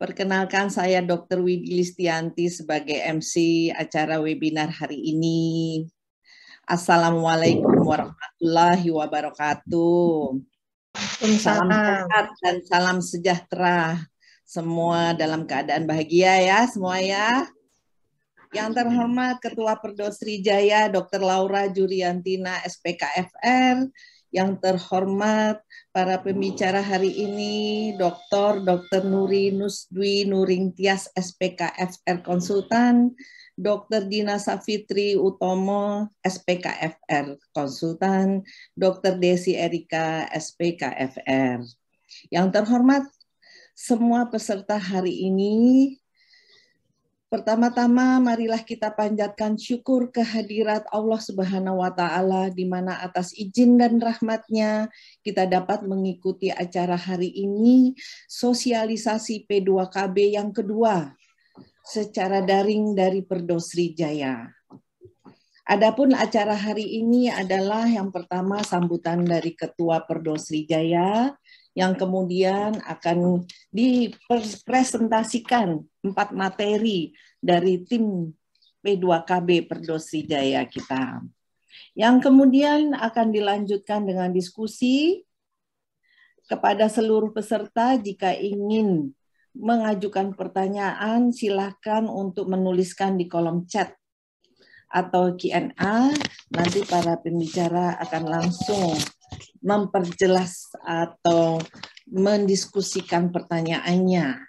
Perkenalkan saya Dr. Widi Listianti sebagai MC acara webinar hari ini. Assalamualaikum warahmatullahi wabarakatuh. Salam sehat dan salam sejahtera. Semua dalam keadaan bahagia ya semua ya. Yang terhormat Ketua Perdo Srijaya Dr. Laura Juriantina SPKFR, yang terhormat para pembicara hari ini Dr. Nuri Nusdwi Nuringtias SPKFR Konsultan, Dr. Dina Safitri Utomo SPKFR Konsultan, Dr. Desi Erika SPKFR. Yang terhormat semua peserta hari ini, pertama-tama marilah kita panjatkan syukur kehadirat Allah Subhanahu wa Ta'ala, di mana atas izin dan rahmatnya kita dapat mengikuti acara hari ini, sosialisasi P2KB yang kedua secara daring dari Perdo Srijaya. Adapun acara hari ini adalah yang pertama sambutan dari Ketua Perdo Srijaya, yang kemudian akan dipresentasikan 4 materi dari tim P2KB Perdo Srijaya kita. Yang kemudian akan dilanjutkan dengan diskusi kepada seluruh peserta. Jika ingin mengajukan pertanyaan, silakan untuk menuliskan di kolom chat atau Q&A. Nanti para pembicara akan langsung memperjelas atau mendiskusikan pertanyaannya.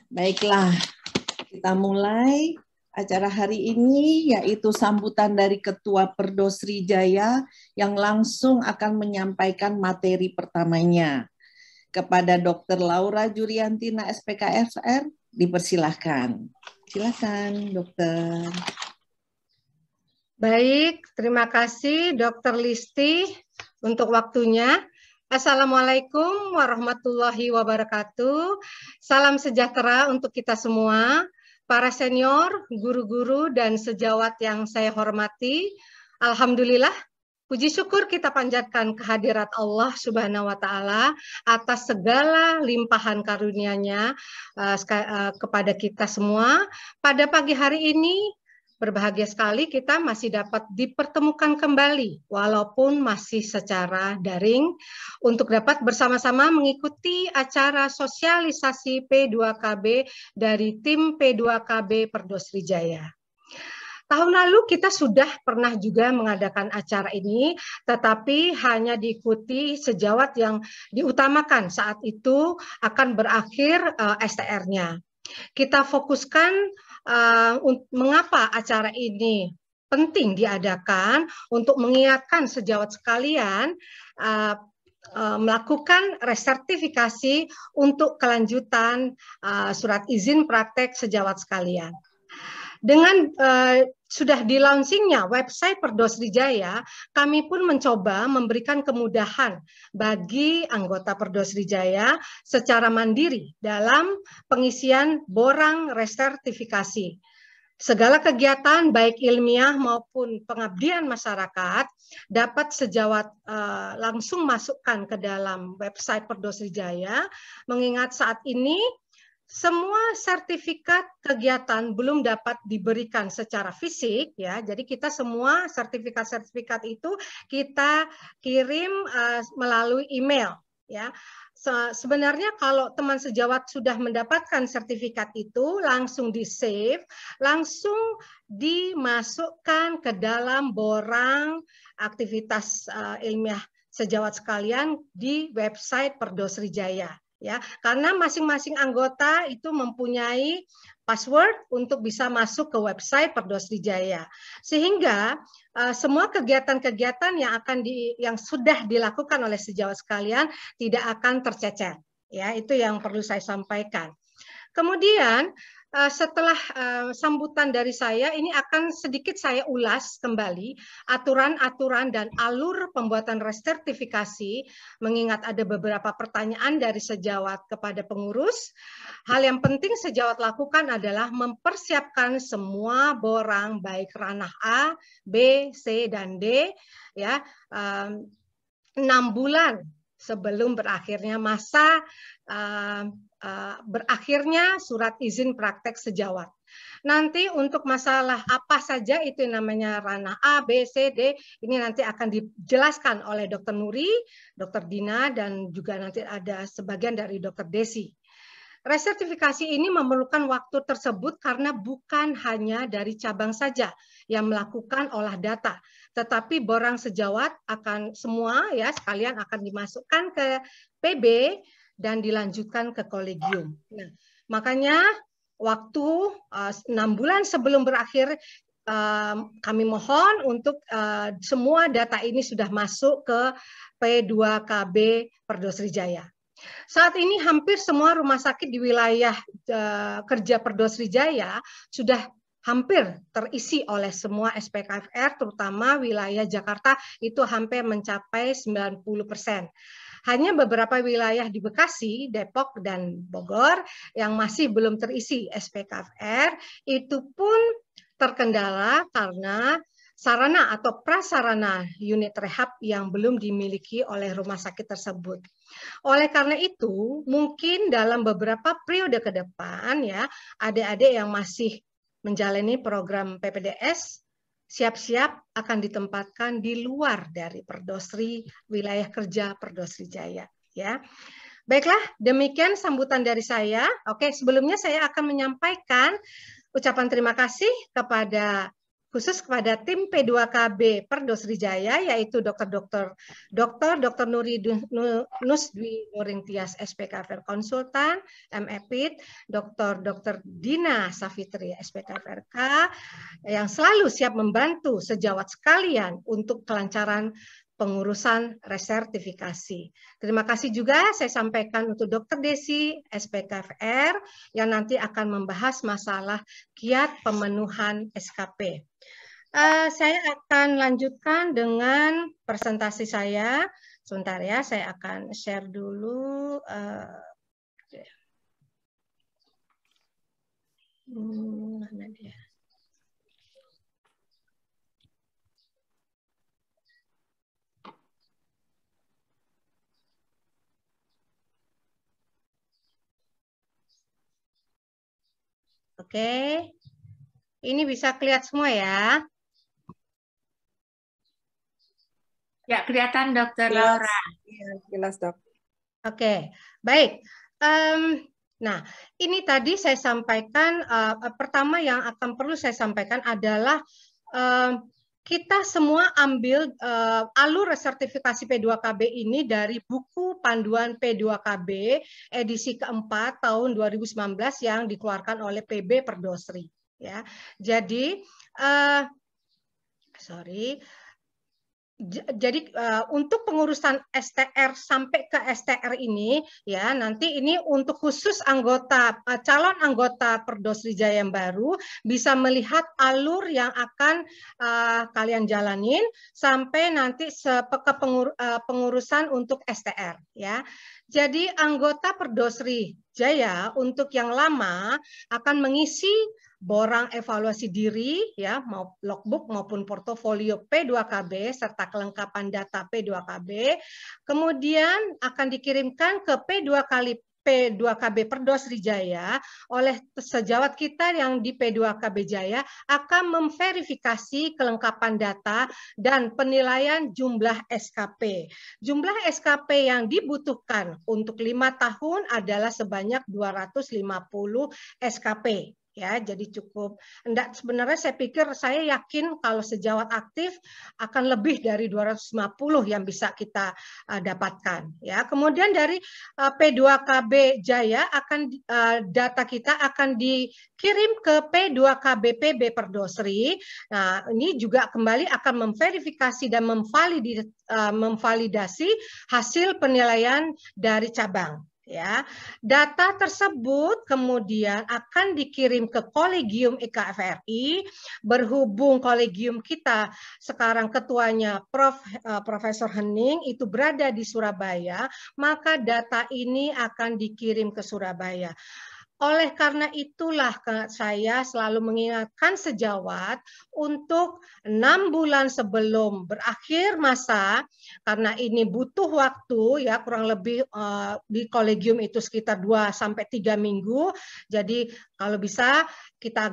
Baiklah, kita mulai acara hari ini, yaitu sambutan dari Ketua Perdo Srijaya yang langsung akan menyampaikan materi pertamanya. Kepada Dr. Laura Juriantina SPKFR, dipersilahkan. Silakan, Dokter. Baik, terima kasih Dr. Listi untuk waktunya. Assalamualaikum warahmatullahi wabarakatuh. Salam sejahtera untuk kita semua, para senior, guru-guru, dan sejawat yang saya hormati. Alhamdulillah, puji syukur kita panjatkan kehadirat Allah Subhanahu wa Ta'ala atas segala limpahan karunia-Nya kepada kita semua. Pada pagi hari ini, berbahagia sekali kita masih dapat dipertemukan kembali walaupun masih secara daring untuk dapat bersama-sama mengikuti acara sosialisasi P2KB dari tim P2KB Perdo Srijaya. Tahun lalu kita sudah pernah juga mengadakan acara ini, tetapi hanya diikuti sejawat yang diutamakan saat itu akan berakhir STR-nya. Kita fokuskan mengapa acara ini penting diadakan untuk mengingatkan sejawat sekalian melakukan resertifikasi untuk kelanjutan surat izin praktek sejawat sekalian. Dengan sudah di-launchingnya website Perdo Srijaya, kami pun mencoba memberikan kemudahan bagi anggota Perdo Srijaya secara mandiri dalam pengisian borang resertifikasi. Segala kegiatan baik ilmiah maupun pengabdian masyarakat dapat sejawat langsung masukkan ke dalam website Perdo Srijaya, mengingat saat ini semua sertifikat kegiatan belum dapat diberikan secara fisik ya. Jadi kita semua sertifikat-sertifikat itu kita kirim melalui email ya. Sebenarnya kalau teman sejawat sudah mendapatkan sertifikat itu langsung di-save, langsung dimasukkan ke dalam borang aktivitas ilmiah sejawat sekalian di website Perdo Srijaya. Ya, karena masing-masing anggota itu mempunyai password untuk bisa masuk ke website Perdo Srijaya, sehingga semua kegiatan-kegiatan yang sudah dilakukan oleh sejawat sekalian tidak akan tercecer. Ya, itu yang perlu saya sampaikan. Kemudian setelah sambutan dari saya, ini akan sedikit saya ulas kembali aturan-aturan dan alur pembuatan resertifikasi, mengingat ada beberapa pertanyaan dari sejawat kepada pengurus. Hal yang penting sejawat lakukan adalah mempersiapkan semua borang, baik ranah A, B, C, dan D, ya 6 bulan sebelum berakhirnya masa berakhirnya surat izin praktek sejawat. Nanti untuk masalah apa saja itu namanya ranah A, B, C, D, ini nanti akan dijelaskan oleh Dr. Nuri, Dr. Dina, dan juga nanti ada sebagian dari Dr. Desi. Resertifikasi ini memerlukan waktu tersebut karena bukan hanya dari cabang saja yang melakukan olah data, tetapi borang sejawat akan semua ya sekalian akan dimasukkan ke PB dan dilanjutkan ke kolegium. Nah, makanya waktu 6 bulan sebelum berakhir kami mohon untuk semua data ini sudah masuk ke P2KB Perdosrijaya. Saat ini hampir semua rumah sakit di wilayah kerja Perdosrijaya sudah hampir terisi oleh semua SPKFR, terutama wilayah Jakarta itu hampir mencapai 90%. Hanya beberapa wilayah di Bekasi, Depok, dan Bogor yang masih belum terisi SPKFR, itu pun terkendala karena sarana atau prasarana unit rehab yang belum dimiliki oleh rumah sakit tersebut. Oleh karena itu, mungkin dalam beberapa periode ke depan ya, adik-adik yang masih menjalani program PPDS siap-siap akan ditempatkan di luar dari Perdosri wilayah kerja Perdosrijaya ya. Baiklah, demikian sambutan dari saya. Oke, sebelumnya saya akan menyampaikan ucapan terima kasih khusus kepada tim P2KB Perdosrijaya, yaitu Dr. Nuri Nusdwi Nurintias SPKFR Konsultan, MEPIT, Dr. Dina Safitri SPKFRK, yang selalu siap membantu sejawat sekalian untuk kelancaran pengurusan resertifikasi. Terima kasih juga saya sampaikan untuk Dr. Desi SPKFR yang nanti akan membahas masalah kiat pemenuhan SKP. Saya akan lanjutkan dengan presentasi saya. Sebentar ya, saya akan share dulu. Mana dia? Oke, ini bisa kelihatan semua ya? Ya, kelihatan Dokter Laura. Ya, jelas dok. Oke, baik. Nah, ini tadi saya sampaikan, pertama yang akan perlu saya sampaikan adalah kita semua ambil alur resertifikasi P2KB ini dari buku panduan P2KB edisi keempat tahun 2019 yang dikeluarkan oleh PB Perdosri. Ya, jadi untuk pengurusan STR sampai ke STR ini ya nanti ini untuk khusus calon anggota Perdosrijaya yang baru bisa melihat alur yang akan kalian jalanin sampai nanti ke pengurusan untuk STR ya. Jadi anggota Perdosrijaya untuk yang lama akan mengisi borang evaluasi diri ya mau logbook maupun portofolio P2KB serta kelengkapan data P2KB, kemudian akan dikirimkan ke P2KB Perdosrijaya oleh sejawat kita yang di P2KB Jaya akan memverifikasi kelengkapan data dan penilaian jumlah SKP. Jumlah SKP yang dibutuhkan untuk 5 tahun adalah sebanyak 250 SKP. Ya, jadi cukup. Sebenarnya saya pikir, saya yakin kalau sejawat aktif akan lebih dari 250 yang bisa kita dapatkan. Ya, kemudian dari P2KB Jaya data kita akan dikirim ke P2KB PB Perdosri. Nah, ini juga kembali akan memverifikasi dan memvalidasi hasil penilaian dari cabang. Ya, data tersebut kemudian akan dikirim ke kolegium IKFRI. Berhubung kolegium kita sekarang ketuanya Profesor Hening itu berada di Surabaya, maka data ini akan dikirim ke Surabaya. Oleh karena itulah saya selalu mengingatkan sejawat untuk 6 bulan sebelum berakhir masa, karena ini butuh waktu ya, kurang lebih di kolegium itu sekitar 2-3 minggu. Jadi kalau bisa kita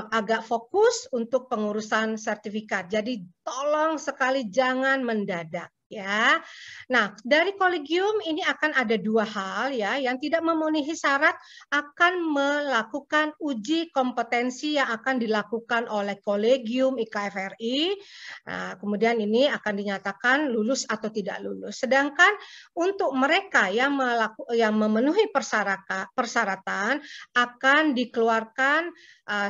agak fokus untuk pengurusan sertifikat. Jadi tolong sekali jangan mendadak. Ya, nah dari kolegium ini akan ada 2 hal ya, yang tidak memenuhi syarat akan melakukan uji kompetensi yang akan dilakukan oleh kolegium IKFRI. Nah, kemudian ini akan dinyatakan lulus atau tidak lulus. Sedangkan untuk mereka yang memenuhi persyaratan akan dikeluarkan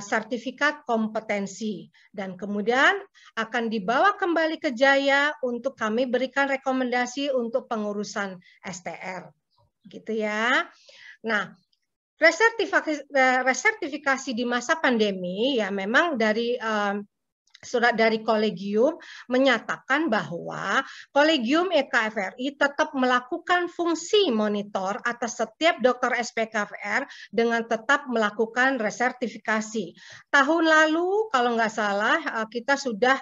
sertifikat kompetensi dan kemudian akan dibawa kembali ke Jaya untuk kami berikan rekomendasi untuk pengurusan STR, gitu ya. Nah, resertifikasi di masa pandemi ya memang dari surat dari kolegium menyatakan bahwa kolegium IKFRI tetap melakukan fungsi monitor atas setiap dokter SPKFR dengan tetap melakukan resertifikasi. Tahun lalu kalau nggak salah kita sudah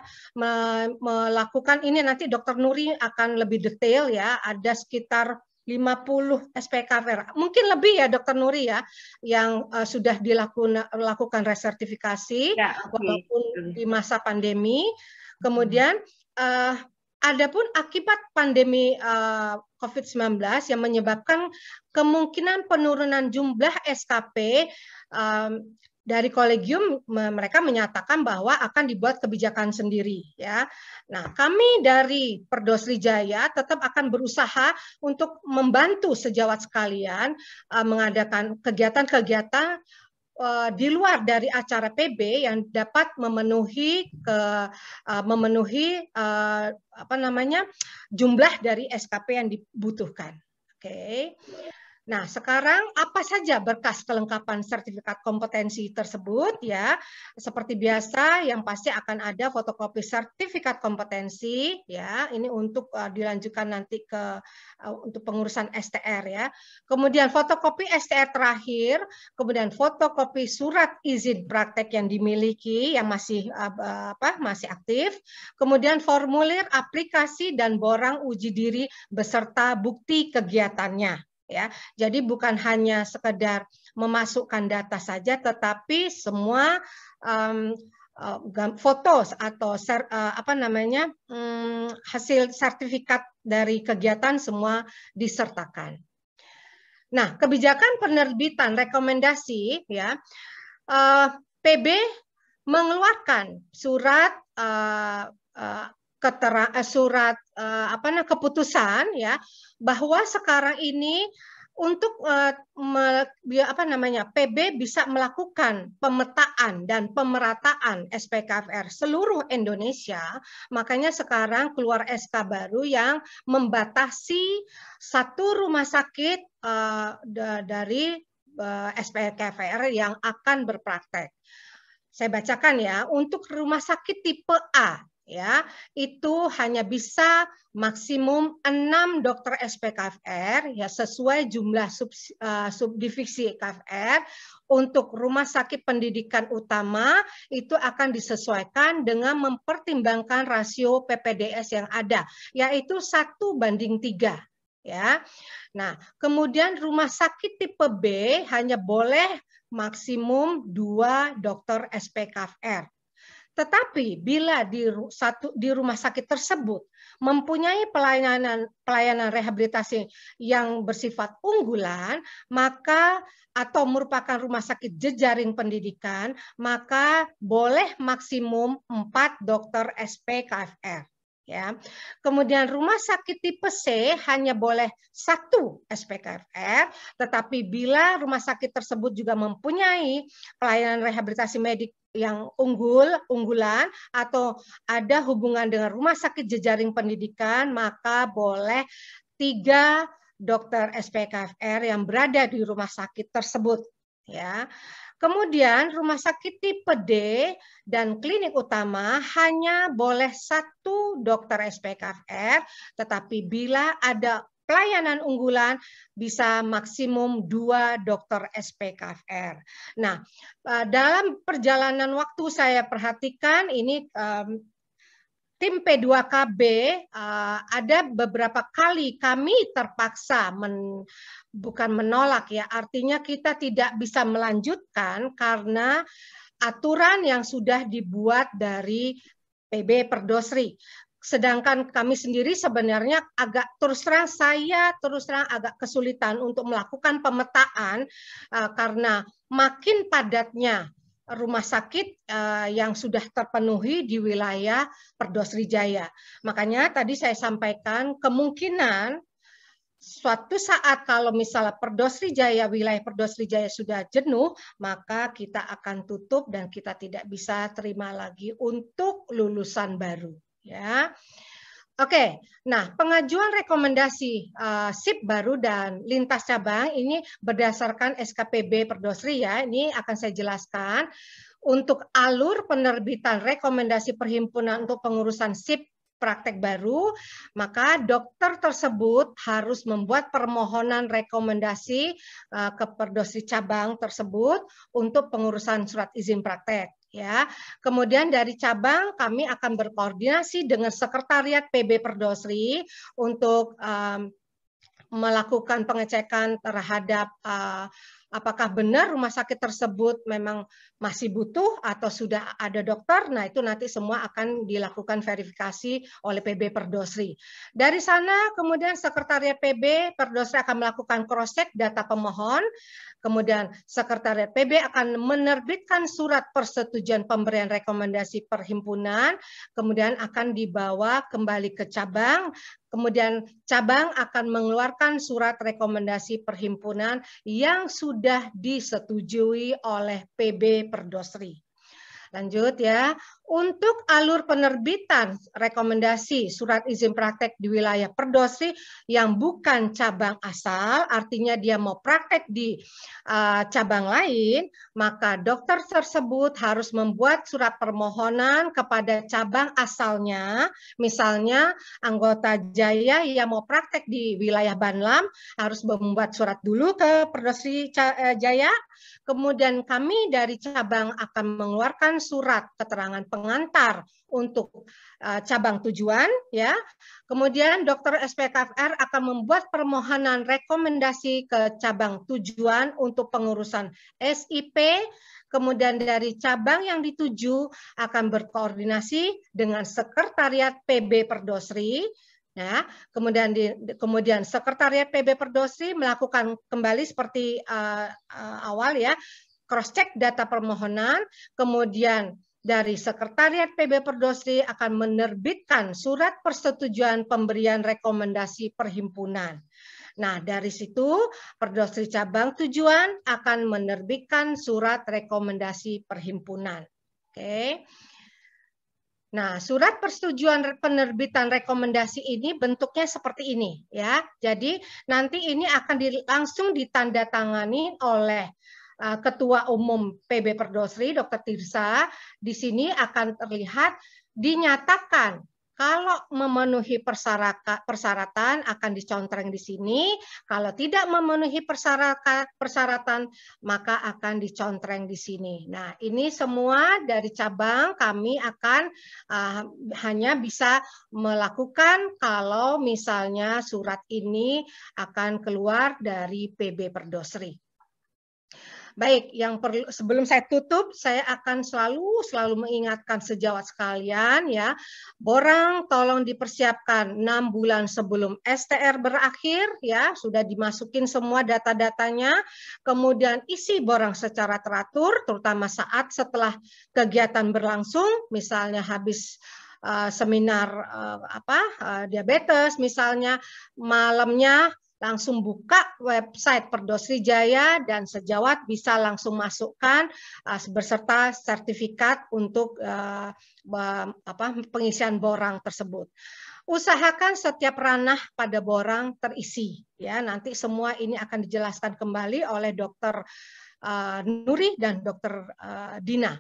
melakukan ini, nanti Dokter Nuri akan lebih detail ya, ada sekitar 50 SPKFR, mungkin lebih ya Dokter Nuri ya, yang sudah dilakukan resertifikasi ya, okay. Walaupun di masa pandemi. Kemudian adapun akibat pandemi COVID-19 yang menyebabkan kemungkinan penurunan jumlah SKP, dari kolegium mereka menyatakan bahwa akan dibuat kebijakan sendiri ya. Nah, kami dari Perdosri Jaya tetap akan berusaha untuk membantu sejawat sekalian mengadakan kegiatan-kegiatan di luar dari acara PB yang dapat memenuhi jumlah dari SKP yang dibutuhkan. Oke. Nah, sekarang apa saja berkas kelengkapan sertifikat kompetensi tersebut ya? Seperti biasa, yang pasti akan ada fotokopi sertifikat kompetensi ya. Ini untuk dilanjutkan nanti ke untuk pengurusan STR ya. Kemudian fotokopi STR terakhir, kemudian fotokopi surat izin praktek yang dimiliki yang masih masih aktif, kemudian formulir aplikasi dan borang uji diri beserta bukti kegiatannya. Ya, jadi bukan hanya sekedar memasukkan data saja, tetapi semua foto atau hasil sertifikat dari kegiatan semua disertakan. Nah, kebijakan penerbitan rekomendasi ya, PB mengeluarkan surat keputusan ya, bahwa sekarang ini untuk PB bisa melakukan pemetaan dan pemerataan SPKFR seluruh Indonesia. Makanya sekarang keluar SK baru yang membatasi satu rumah sakit dari SPKFR yang akan berpraktek. Saya bacakan ya, untuk rumah sakit tipe A ya, itu hanya bisa maksimum 6 dokter SPKFR ya, sesuai jumlah subdivisi KFR. Untuk rumah sakit pendidikan utama itu akan disesuaikan dengan mempertimbangkan rasio PPDS yang ada, yaitu 1:3 ya. Nah, kemudian rumah sakit tipe B hanya boleh maksimum 2 dokter SPKFR. Tetapi bila di rumah sakit tersebut mempunyai pelayanan rehabilitasi yang bersifat unggulan, maka atau merupakan rumah sakit jejaring pendidikan, maka boleh maksimum 4 dokter SPKFR. Ya. Kemudian rumah sakit tipe C hanya boleh 1 SPKFR, tetapi bila rumah sakit tersebut juga mempunyai pelayanan rehabilitasi medik yang unggulan atau ada hubungan dengan rumah sakit jejaring pendidikan, maka boleh 3 dokter SPKFR yang berada di rumah sakit tersebut. Ya. Kemudian rumah sakit tipe D dan klinik utama hanya boleh 1 dokter SPKFR, tetapi bila ada pelayanan unggulan bisa maksimum 2 dokter SPKFR. Nah, dalam perjalanan waktu saya perhatikan ini tim P2KB ada beberapa kali kami terpaksa bukan menolak ya, artinya kita tidak bisa melanjutkan karena aturan yang sudah dibuat dari PB Perdosri. Sedangkan kami sendiri sebenarnya terus terang agak kesulitan untuk melakukan pemetaan karena makin padatnya rumah sakit yang sudah terpenuhi di wilayah Perdosri Jaya. Makanya tadi saya sampaikan kemungkinan suatu saat kalau misalnya Perdosri Jaya, wilayah Perdosri Jaya sudah jenuh, maka kita akan tutup dan kita tidak bisa terima lagi untuk lulusan baru. Ya. Oke, nah pengajuan rekomendasi SIP baru dan lintas cabang ini berdasarkan SKPB Perdosri ya, ini akan saya jelaskan. Untuk alur penerbitan rekomendasi perhimpunan untuk pengurusan SIP praktek baru, maka dokter tersebut harus membuat permohonan rekomendasi ke Perdosri cabang tersebut untuk pengurusan surat izin praktek. Ya, kemudian dari cabang kami akan berkoordinasi dengan sekretariat PB Perdosri untuk melakukan pengecekan terhadap apakah benar rumah sakit tersebut memang masih butuh atau sudah ada dokter. Nah, itu nanti semua akan dilakukan verifikasi oleh PB Perdosri. Dari sana kemudian sekretariat PB Perdosri akan melakukan cross check data pemohon. Kemudian sekretariat PB akan menerbitkan surat persetujuan pemberian rekomendasi perhimpunan, kemudian akan dibawa kembali ke cabang, kemudian cabang akan mengeluarkan surat rekomendasi perhimpunan yang sudah disetujui oleh PB Perdosri. Lanjut ya, untuk alur penerbitan rekomendasi surat izin praktek di wilayah Perdosri yang bukan cabang asal, artinya dia mau praktek di cabang lain, maka dokter tersebut harus membuat surat permohonan kepada cabang asalnya. Misalnya anggota Jaya yang mau praktek di wilayah Banlam harus membuat surat dulu ke Perdosri Jaya, kemudian kami dari cabang akan mengeluarkan surat keterangan pengantar untuk cabang tujuan ya. Kemudian dokter SPKFR akan membuat permohonan rekomendasi ke cabang tujuan untuk pengurusan SIP. Kemudian dari cabang yang dituju akan berkoordinasi dengan sekretariat PB Perdosri. Nah, kemudian sekretariat PB Perdosri melakukan kembali seperti awal ya, cross check data permohonan, kemudian dari sekretariat PB Perdosri akan menerbitkan surat persetujuan pemberian rekomendasi perhimpunan. Nah, dari situ Perdosri cabang tujuan akan menerbitkan surat rekomendasi perhimpunan. Oke. Nah, surat persetujuan penerbitan rekomendasi ini bentuknya seperti ini ya. Jadi nanti ini akan langsung ditandatangani oleh Ketua Umum PB Perdosri, Dr. Tirsa. Di sini akan terlihat dinyatakan kalau memenuhi persyaratan akan dicontreng di sini. Kalau tidak memenuhi persyaratan maka akan dicontreng di sini. Nah, ini semua dari cabang kami akan hanya bisa melakukan kalau misalnya surat ini akan keluar dari PB Perdosri. Baik, sebelum saya tutup, saya akan selalu mengingatkan sejawat sekalian ya, borang tolong dipersiapkan 6 bulan sebelum STR berakhir ya, sudah dimasukin semua data-datanya, kemudian isi borang secara teratur, terutama saat setelah kegiatan berlangsung, misalnya habis seminar diabetes misalnya, malamnya langsung buka website Perdosri Jaya dan sejawat bisa langsung masukkan beserta sertifikat untuk pengisian borang tersebut. Usahakan setiap ranah pada borang terisi ya. Nanti semua ini akan dijelaskan kembali oleh Dr. Nuri dan Dr. Dina.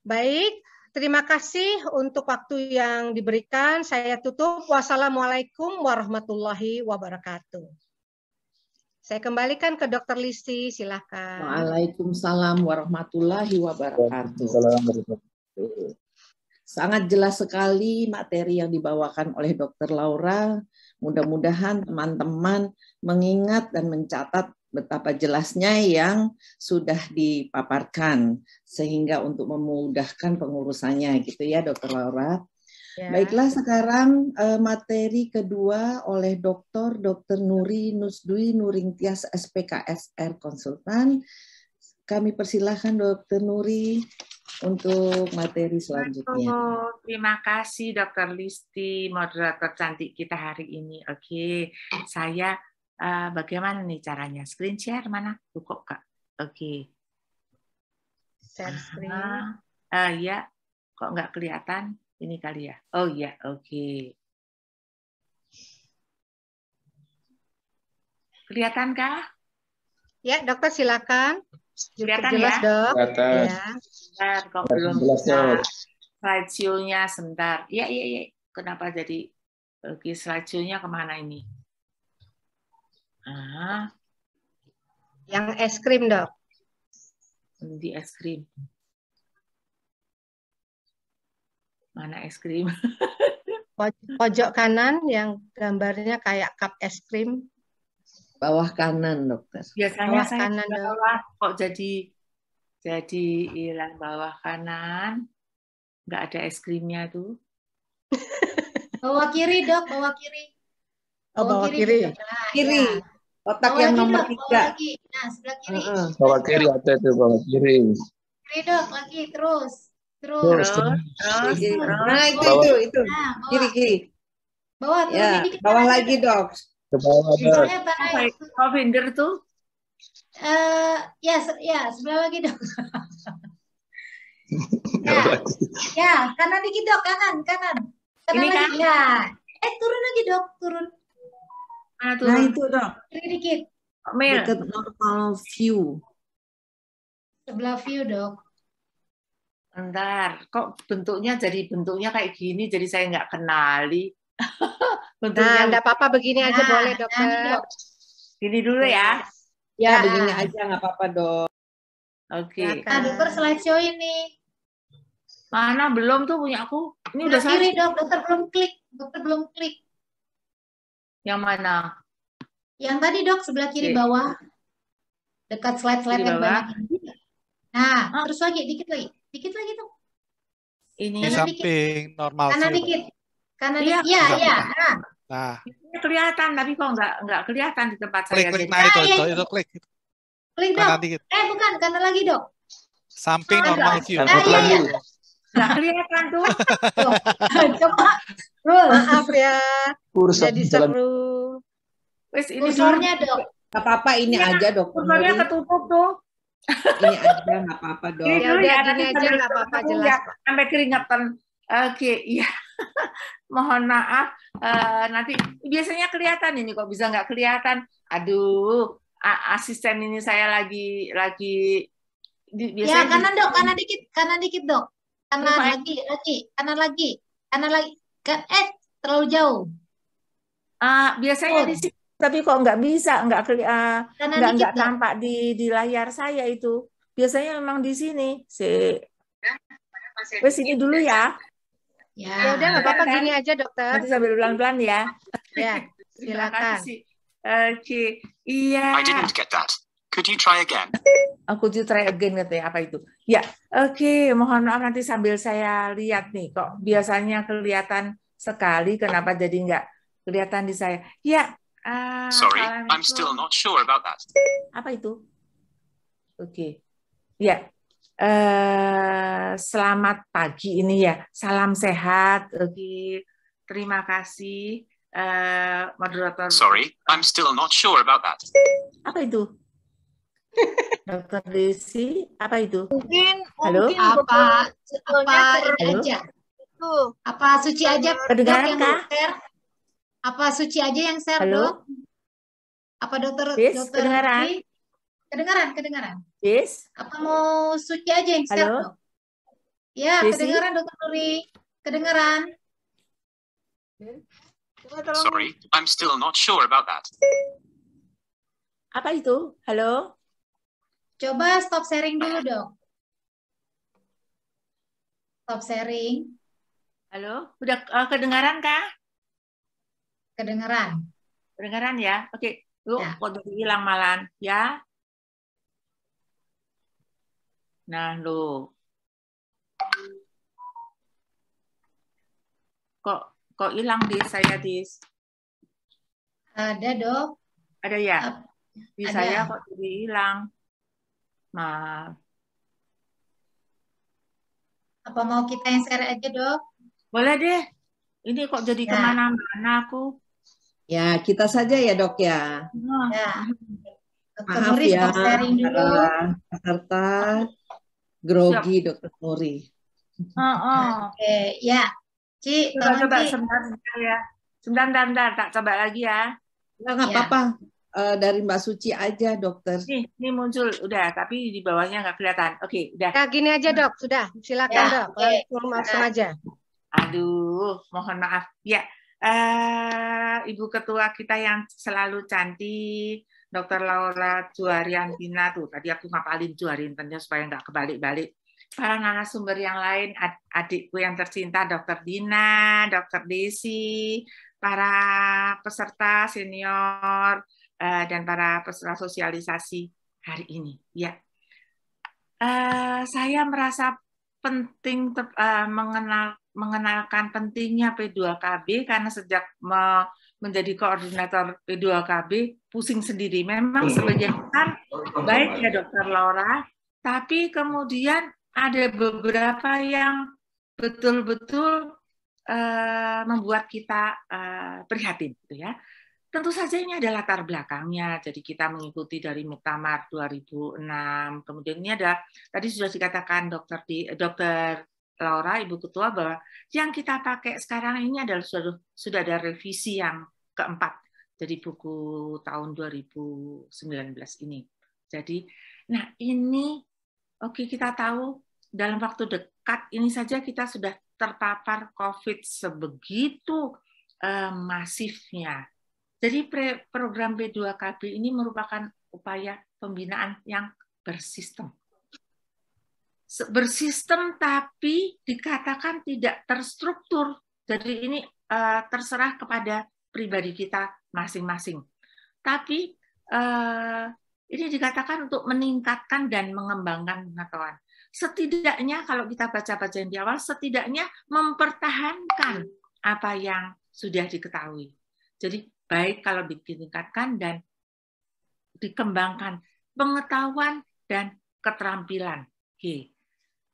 Baik, terima kasih untuk waktu yang diberikan. Saya tutup. Wassalamualaikum warahmatullahi wabarakatuh. Saya kembalikan ke Dr. Listi, silakan. Waalaikumsalam warahmatullahi wabarakatuh. Sangat jelas sekali materi yang dibawakan oleh Dr. Laura. Mudah-mudahan teman-teman mengingat dan mencatat betapa jelasnya yang sudah dipaparkan sehingga untuk memudahkan pengurusannya gitu ya Dr. Laura. Ya. Baiklah sekarang materi kedua oleh Dr. Nuri Nusdwi Nuringtyas SPKSR Konsultan. Kami persilahkan Dr. Nuri untuk materi selanjutnya. Terima kasih Dr. Listi, moderator cantik kita hari ini. Oke, saya bagaimana nih caranya? Screen share mana? Kok Kak? Oke. Share screen. Ya, kok nggak kelihatan? Ini kali ya. Oh ya, oke. Kelihatankah? Ya, Dokter silakan. Kelihatan jelas, ya? Dok. Kelihatan. Ya. Sebentar, kok belum bisa slideshow-nya sebentar. Iya. Kenapa jadi slideshow-nya kemana ini? Yang es krim, Dok. Di es krim. Mana es krim? Pojok kanan yang gambarnya kayak cup es krim. Bawah kanan, Dokter. Biasanya Bawah saya kanan, bawah, kok jadi hilang bawah kanan. Nggak ada es krimnya tuh. Bawah kiri, Dok, bawah kiri. Bawah kiri. Nah, Kiri. ya. Kotak Bawah yang lagi, nomor Dok, 3. bawah lagi. Nah, sebelah kiri. Bawah kiri ada tuh, bawah kiri. Kiri, Dok, lagi terus. Terus. Nah, itu. Nah, Kiri. bawah turun Ya, dikit bawah kanan, lagi, Dok. Ke bawah ada. Kelihatan air. Kok finger tuh? Ya, sebelah lagi, Dok. Ya, kanan dikit, Dok, kanan. Kanan Ini lagi. Ya. Turun lagi, Dok, turun. Mana tuh? Nah, itu, Dok. Kiri dikit. Mil. Dekat normal view. Sebelah view, Dok. Bentar, kok bentuknya kayak gini, jadi saya nggak kenali. Nah, enggak apa-apa begini aja boleh, Nah, Dokter. Dok. Gini dulu ya. Ya, begini aja nggak apa-apa, Dok. Oke. Nah, Dokter slideshow ini. Mana belum tuh punya aku? Ini udah Sebelah kiri, selesai. Dok. Dokter belum klik. Yang mana? Yang tadi, Dok, sebelah kiri Oke. bawah. Dekat slide-slide Kiri yang bawah. banyak ini. Nah, terus lagi, dikit lagi. Dikit lagi, Dok. Ini Di Kanan samping normal Kanan view. dikit. Kanan Iya. dikit. Iya. Nah, ini kelihatan, tapi kok nggak kelihatan di tempat klik saya. klik. Jadi- Nah, itu iya. klik. Klik, Dok. Kanan dikit. Bukan, kanan lagi, Dok. Samping Oh, normal enggak. view. Nah, iya. nggak kelihatan tuh. Tuh. Coba. Rul. Maaf ya. Kursus Jadi jalan. seru. Wes ini dulu. Kursornya, Dok. Nggak apa-apa, ini Iya, aja, Dok. Kursornya ketutup tuh. Ini aja, nggak apa-apa, Dok. Ini Ya dulu udah, ya, gini nanti aja, sambil nggak apa-apa, ketemu jelas, ya, Pak. sampai keringetan. Oke, iya. Mohon maaf. Nanti biasanya kelihatan ini kok bisa nggak kelihatan. Aduh, asisten ini saya lagi Ya, biasanya kanan, Dok. Kanan dikit, Dok. Kanan Lupa, kanan lagi. Terlalu jauh. biasanya di sini, tapi kok nggak bisa, Kanan dikit, nggak Dok. tampak di layar saya itu. Biasanya memang di sini. Wes ini dulu ya. Ya udah, Ya. nggak apa-apa, gini aja, Dokter. Nanti sambil pelan-pelan ya. Ya, Terima silakan. kasih. Oke, iya. I didn't get that. Could you try again? Aku try again katanya, apa itu? Ya, oke. Mohon maaf nanti sambil saya lihat nih. Kok biasanya kelihatan sekali, kenapa jadi nggak kelihatan di saya? Ya. Sorry, Assalamualaikum. I'm still not sure about that. Apa itu? Oke. Ya. Selamat pagi ini ya. Salam sehat. Oke. Terima kasih. Moderator. Sorry, I'm still not sure about that. Apa itu? Dokter Desi, apa itu? Mungkin Halo? apa ini Halo? aja. Apa Suci aja, Dok, Kedengaran yang kah? share? Apa Suci aja yang share, Halo? Dok? Apa dokter Yes, kedengaran? Ri? Kedengaran. Yes? Apa mau Suci aja yang share, Halo? Dok? Ya, Desi? kedengaran Dokter Nuri. Kedengaran. Coba tolong. Sorry, I'm still not sure about that. Apa itu? Halo? Coba stop sharing dulu dong. Stop sharing. Halo? Udah kedengaran kah? Kedengaran. Kedengaran ya? Oke. Yuk, Ya. kok jadi hilang malan ya? Nah, lo. Kok hilang di saya, Dis? Ada, Dok. Ada ya? Ap- Di ada. saya kok jadi hilang. Maaf. Apa mau kita yang share aja, Dok? Boleh deh. Ini kok jadi Ya. kemana-mana aku. Ya, kita saja ya dok ya. Nah, Ya. Dokter Maaf Nuri ya, stop sharing dulu. para peserta grogi Dokter Nuri. Oke, ya. Ci, tolong Coba Ci. sebentar ya. Sebentar, tak coba lagi ya. Nggak Ya. apa-apa. Dari Mbak Suci aja dokter. Ini muncul udah, tapi di bawahnya nggak kelihatan. Oke, udah. Ya, gini aja dok, sudah. Silakan Ya, dok, oke. langsung aja. Aduh, mohon maaf. Ya, Ibu Ketua kita yang selalu cantik, Dr. Laura Juariantina tuh. Tadi aku ngapalin Juariantina supaya nggak kebalik-balik. Para narasumber yang lain, adikku yang tercinta, Dr. Dina, Dr. Desi, para peserta senior, dan para peserta sosialisasi hari ini. Ya, saya merasa penting mengenalkan pentingnya P2KB karena sejak menjadi koordinator P2KB pusing sendiri. Memang sebagian besar baik ya Dokter Laura, tapi kemudian ada beberapa yang betul-betul membuat kita prihatin, gitu ya. Tentu saja ini ada latar belakangnya, jadi kita mengikuti dari Muktamar 2006, kemudian ini ada, tadi sudah dikatakan Dokter Laura, Ibu Ketua, bahwa yang kita pakai sekarang ini adalah sudah ada revisi yang keempat dari buku tahun 2019 ini. Jadi, nah ini, oke, kita tahu dalam waktu dekat ini saja kita sudah terpapar COVID sebegitu masifnya. Jadi program P2KB ini merupakan upaya pembinaan yang bersistem. Bersistem tapi dikatakan tidak terstruktur. Jadi ini terserah kepada pribadi kita masing-masing. Tapi ini dikatakan untuk meningkatkan dan mengembangkan pengetahuan. Setidaknya kalau kita baca-baca yang di awal, setidaknya mempertahankan apa yang sudah diketahui. Jadi baik kalau ditingkatkan dan dikembangkan pengetahuan dan keterampilan. Oke.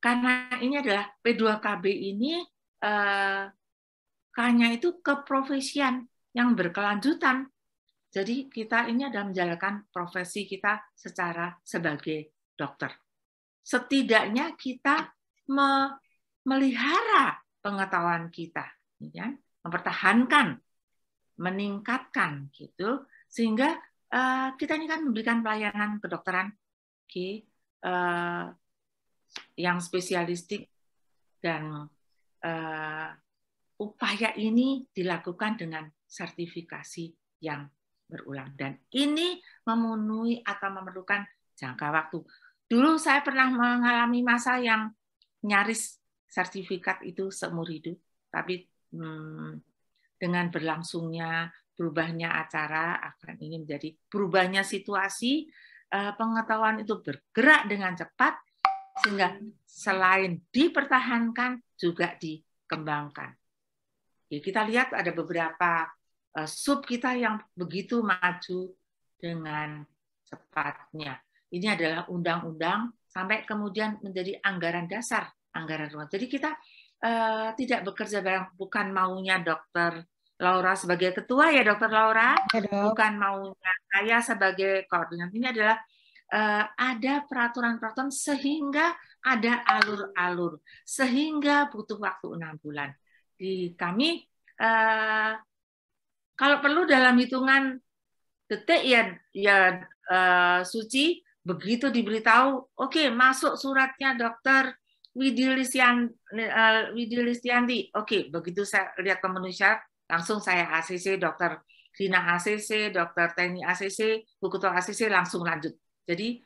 Karena ini adalah P2KB ini K-nya itu keprofesian yang berkelanjutan. Jadi kita ini adalah menjalankan profesi kita sebagai dokter. Setidaknya kita memelihara pengetahuan kita, ya, mempertahankan, meningkatkan gitu, sehingga kita ini kan memberikan pelayanan kedokteran yang spesialistik dan upaya ini dilakukan dengan sertifikasi yang berulang dan ini memenuhi atau memerlukan jangka waktu. Dulu saya pernah mengalami masa yang nyaris sertifikat itu seumur hidup, tapi dengan berlangsungnya berubahnya acara akan ini menjadi berubahnya situasi, pengetahuan itu bergerak dengan cepat sehingga selain dipertahankan juga dikembangkan. Ya, kita lihat ada beberapa sub kita yang begitu maju dengan cepatnya. Ini adalah undang-undang sampai kemudian menjadi anggaran dasar, anggaran rumah. Jadi kita tidak bekerja bareng, bukan maunya Dokter Laura sebagai ketua ya Dokter Laura, bukan maunya saya sebagai koordinator. Ini adalah ada peraturan-peraturan sehingga ada alur-alur, sehingga butuh waktu 6 bulan. Di kami kalau perlu dalam hitungan detik ya Suci, begitu diberitahu, oke, masuk suratnya dokter Widi Listianti. Oke, begitu saya lihat pemenuhi syarat, langsung saya ACC, Dokter Dina ACC, Dokter Teni ACC, Bu Ketua ACC, langsung lanjut. Jadi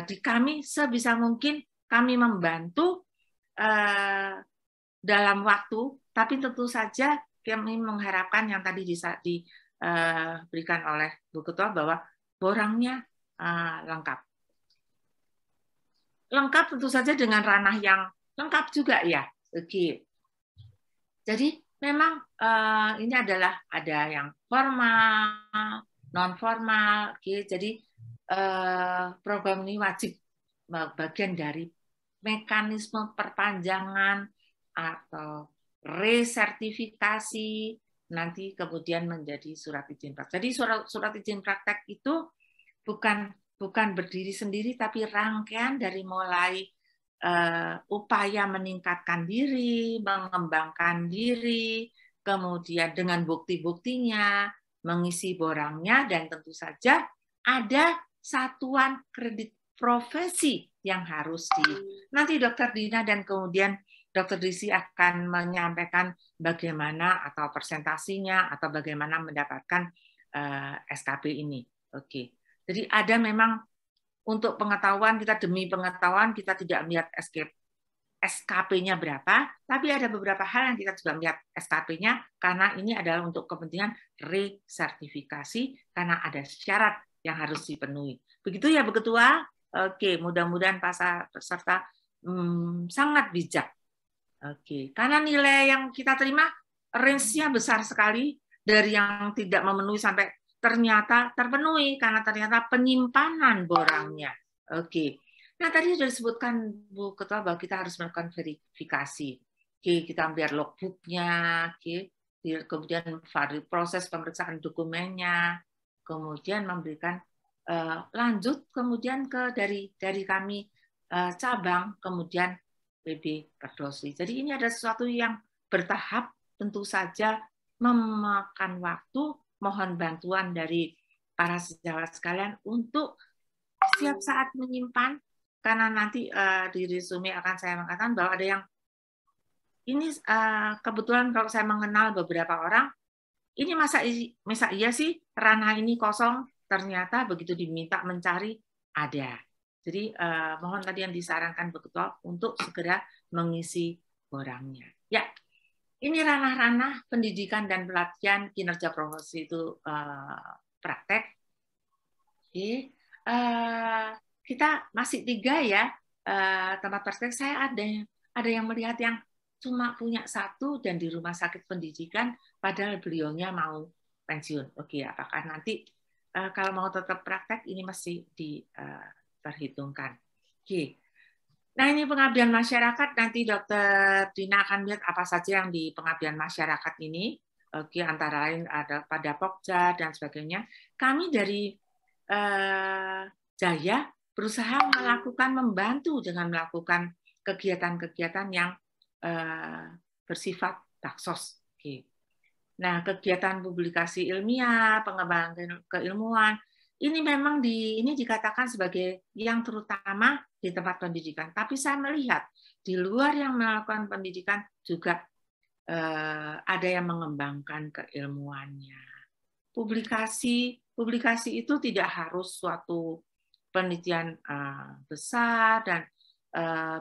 di kami sebisa mungkin kami membantu dalam waktu, tapi tentu saja kami mengharapkan yang tadi diberikan oleh Bu Ketua bahwa borangnya lengkap. Lengkap tentu saja dengan ranah yang lengkap juga ya. Oke. Jadi memang ini adalah ada yang formal, non formal. Oke. Jadi program ini wajib bagian dari mekanisme perpanjangan atau resertifikasi nanti kemudian menjadi surat izin praktek. Jadi surat izin praktek itu bukan berdiri sendiri, tapi rangkaian dari mulai upaya meningkatkan diri, mengembangkan diri, kemudian dengan bukti-buktinya, mengisi borangnya, dan tentu saja ada satuan kredit profesi yang harus nanti Dokter Dina dan kemudian Dokter Disi akan menyampaikan bagaimana atau presentasinya atau bagaimana mendapatkan SKP ini. Oke. Jadi ada memang untuk pengetahuan, kita demi pengetahuan, kita tidak melihat SKP-nya berapa, tapi ada beberapa hal yang kita juga melihat SKP-nya, karena ini adalah untuk kepentingan resertifikasi, karena ada syarat yang harus dipenuhi. Begitu ya, Bu Ketua? Oke, mudah-mudahan peserta sangat bijak. Oke, karena nilai yang kita terima, range-nya besar sekali, dari yang tidak memenuhi sampai ternyata terpenuhi karena ternyata penyimpanan borangnya. Oke. Nah, tadi sudah disebutkan Bu Ketua bahwa kita harus melakukan verifikasi. Oke, kita ambil logbook-nya, oke. Kemudian proses pemeriksaan dokumennya, kemudian memberikan lanjut kemudian ke dari kami cabang, kemudian PB Perdosri. Jadi ini ada sesuatu yang bertahap, tentu saja memakan waktu. Mohon bantuan dari para sejawat sekalian untuk setiap saat menyimpan, karena nanti di resume akan saya mengatakan bahwa ada yang ini kebetulan kalau saya mengenal beberapa orang, ini masa iya sih ranah ini kosong, ternyata begitu diminta mencari ada. Jadi mohon tadi yang disarankan Bu Ketua untuk segera mengisi borangnya. Ya. Ini ranah-ranah pendidikan dan pelatihan kinerja profesi itu praktek. Oke. Kita masih 3 ya tempat praktek. Saya ada yang melihat yang cuma punya 1 dan di rumah sakit pendidikan, padahal beliaunya mau pensiun. Oke, apakah nanti kalau mau tetap praktek ini masih diperhitungkan. Oke. Nah, ini pengabdian masyarakat, nanti Dokter Dina akan lihat apa saja yang di pengabdian masyarakat ini. Oke, antara lain ada pada Pokja dan sebagainya. Kami dari Jaya berusaha membantu dengan melakukan kegiatan-kegiatan yang bersifat taksos. Oke. Nah, kegiatan publikasi ilmiah, pengembangan keilmuan, ini memang ini dikatakan sebagai yang terutama di tempat pendidikan. Tapi saya melihat di luar yang melakukan pendidikan juga ada yang mengembangkan keilmuannya. Publikasi itu tidak harus suatu penelitian besar dan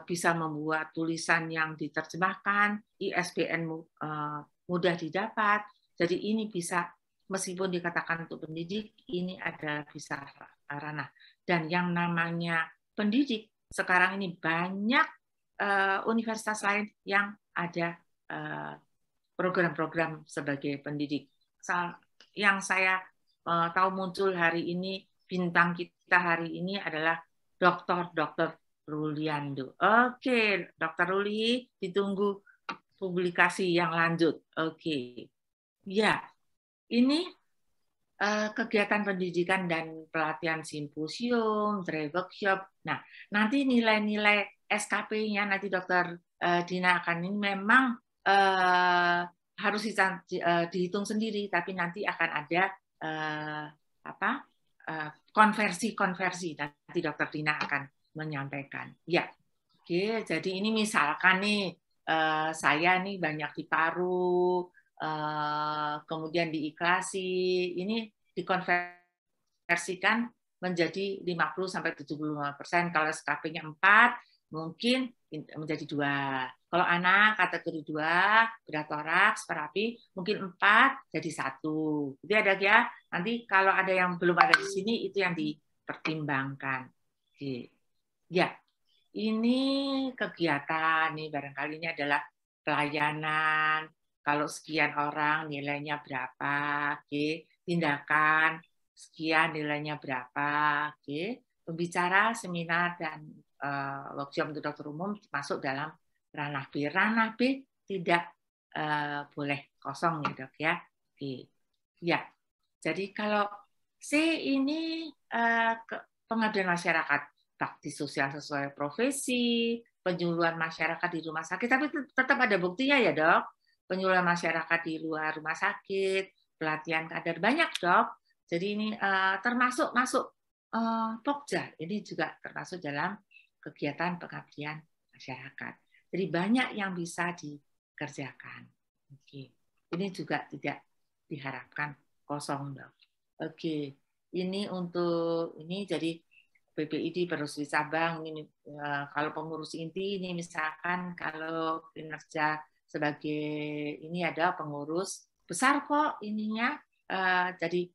bisa membuat tulisan yang diterjemahkan, ISBN mudah didapat. Jadi ini bisa, meskipun dikatakan untuk pendidik, ini adalah bisa ranah. Dan yang namanya pendidik, sekarang ini banyak universitas lain yang ada program-program sebagai pendidik. Yang saya tahu muncul hari ini, bintang kita hari ini adalah Dr. Ruliando. Oke, Dr. Ruli, ditunggu publikasi yang lanjut. Oke. Ya, ini kegiatan pendidikan dan pelatihan simposium, dry workshop. Nah, nanti nilai-nilai SKP-nya nanti Dokter Dina akan ini memang harus dihitung sendiri, tapi nanti akan ada konversi. Nanti Dokter Dina akan menyampaikan. Ya, Oke, jadi ini misalkan nih saya nih banyak di paru, kemudian diiklasi, ini dikonversikan menjadi 50-75%. Kalau SKP-nya 4, mungkin menjadi 2. Kalau anak kategori 2, bedah toraks, terapi, mungkin 4 jadi 1. Jadi ada ya. Nanti kalau ada yang belum ada di sini, itu yang dipertimbangkan. Oke. Ya, ini kegiatan nih barangkali ini adalah pelayanan. Kalau sekian orang nilainya berapa? Oke. Tindakan sekian nilainya berapa? Oke. Pembicara, seminar dan workshop untuk dokter umum masuk dalam ranah B. Ranah B tidak boleh kosong ya dok ya. Oke. Ya. Jadi kalau C ini pengabdian masyarakat, bakti sosial sesuai profesi, penyuluhan masyarakat di rumah sakit, tapi tetap ada buktinya ya dok. Penyuluhan masyarakat di luar rumah sakit, pelatihan kader, banyak dok. Jadi ini termasuk Pokja, ini juga termasuk dalam kegiatan pengabdian masyarakat. Jadi banyak yang bisa dikerjakan. Oke. Ini juga tidak diharapkan kosong dok. Oke. Ini untuk ini jadi PPID Peruswi Cabang ini kalau pengurus inti ini misalkan kalau kinerja sebagai ini ada pengurus besar kok ininya jadi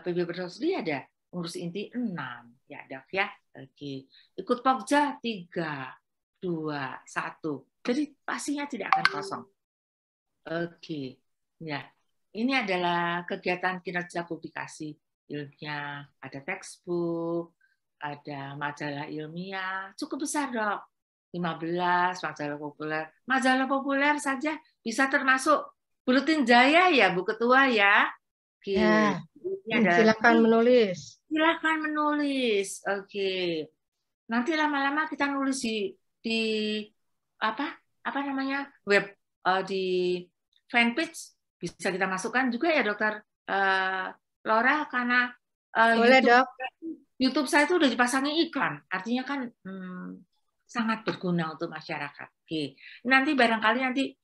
PB Peruswi ada pengurus inti 6 ya dok ya. Oke. Ikut Pokja 3, 2, 1. Jadi pastinya tidak akan kosong. Oke. Ya. Ini adalah kegiatan kinerja publikasi ilmiah, ada textbook, ada majalah ilmiah, cukup besar dok, 15 majalah populer. Majalah populer saja bisa termasuk Buletin Jaya ya Bu Ketua ya. Oke. Ya. Silakan menulis. Silakan menulis. Oke. Nanti lama-lama kita nulis di apa namanya web di fanpage bisa kita masukkan juga ya dokter Laura karena boleh dok. YouTube saya itu udah dipasangi iklan, artinya kan sangat berguna untuk masyarakat. Oke, nanti barangkali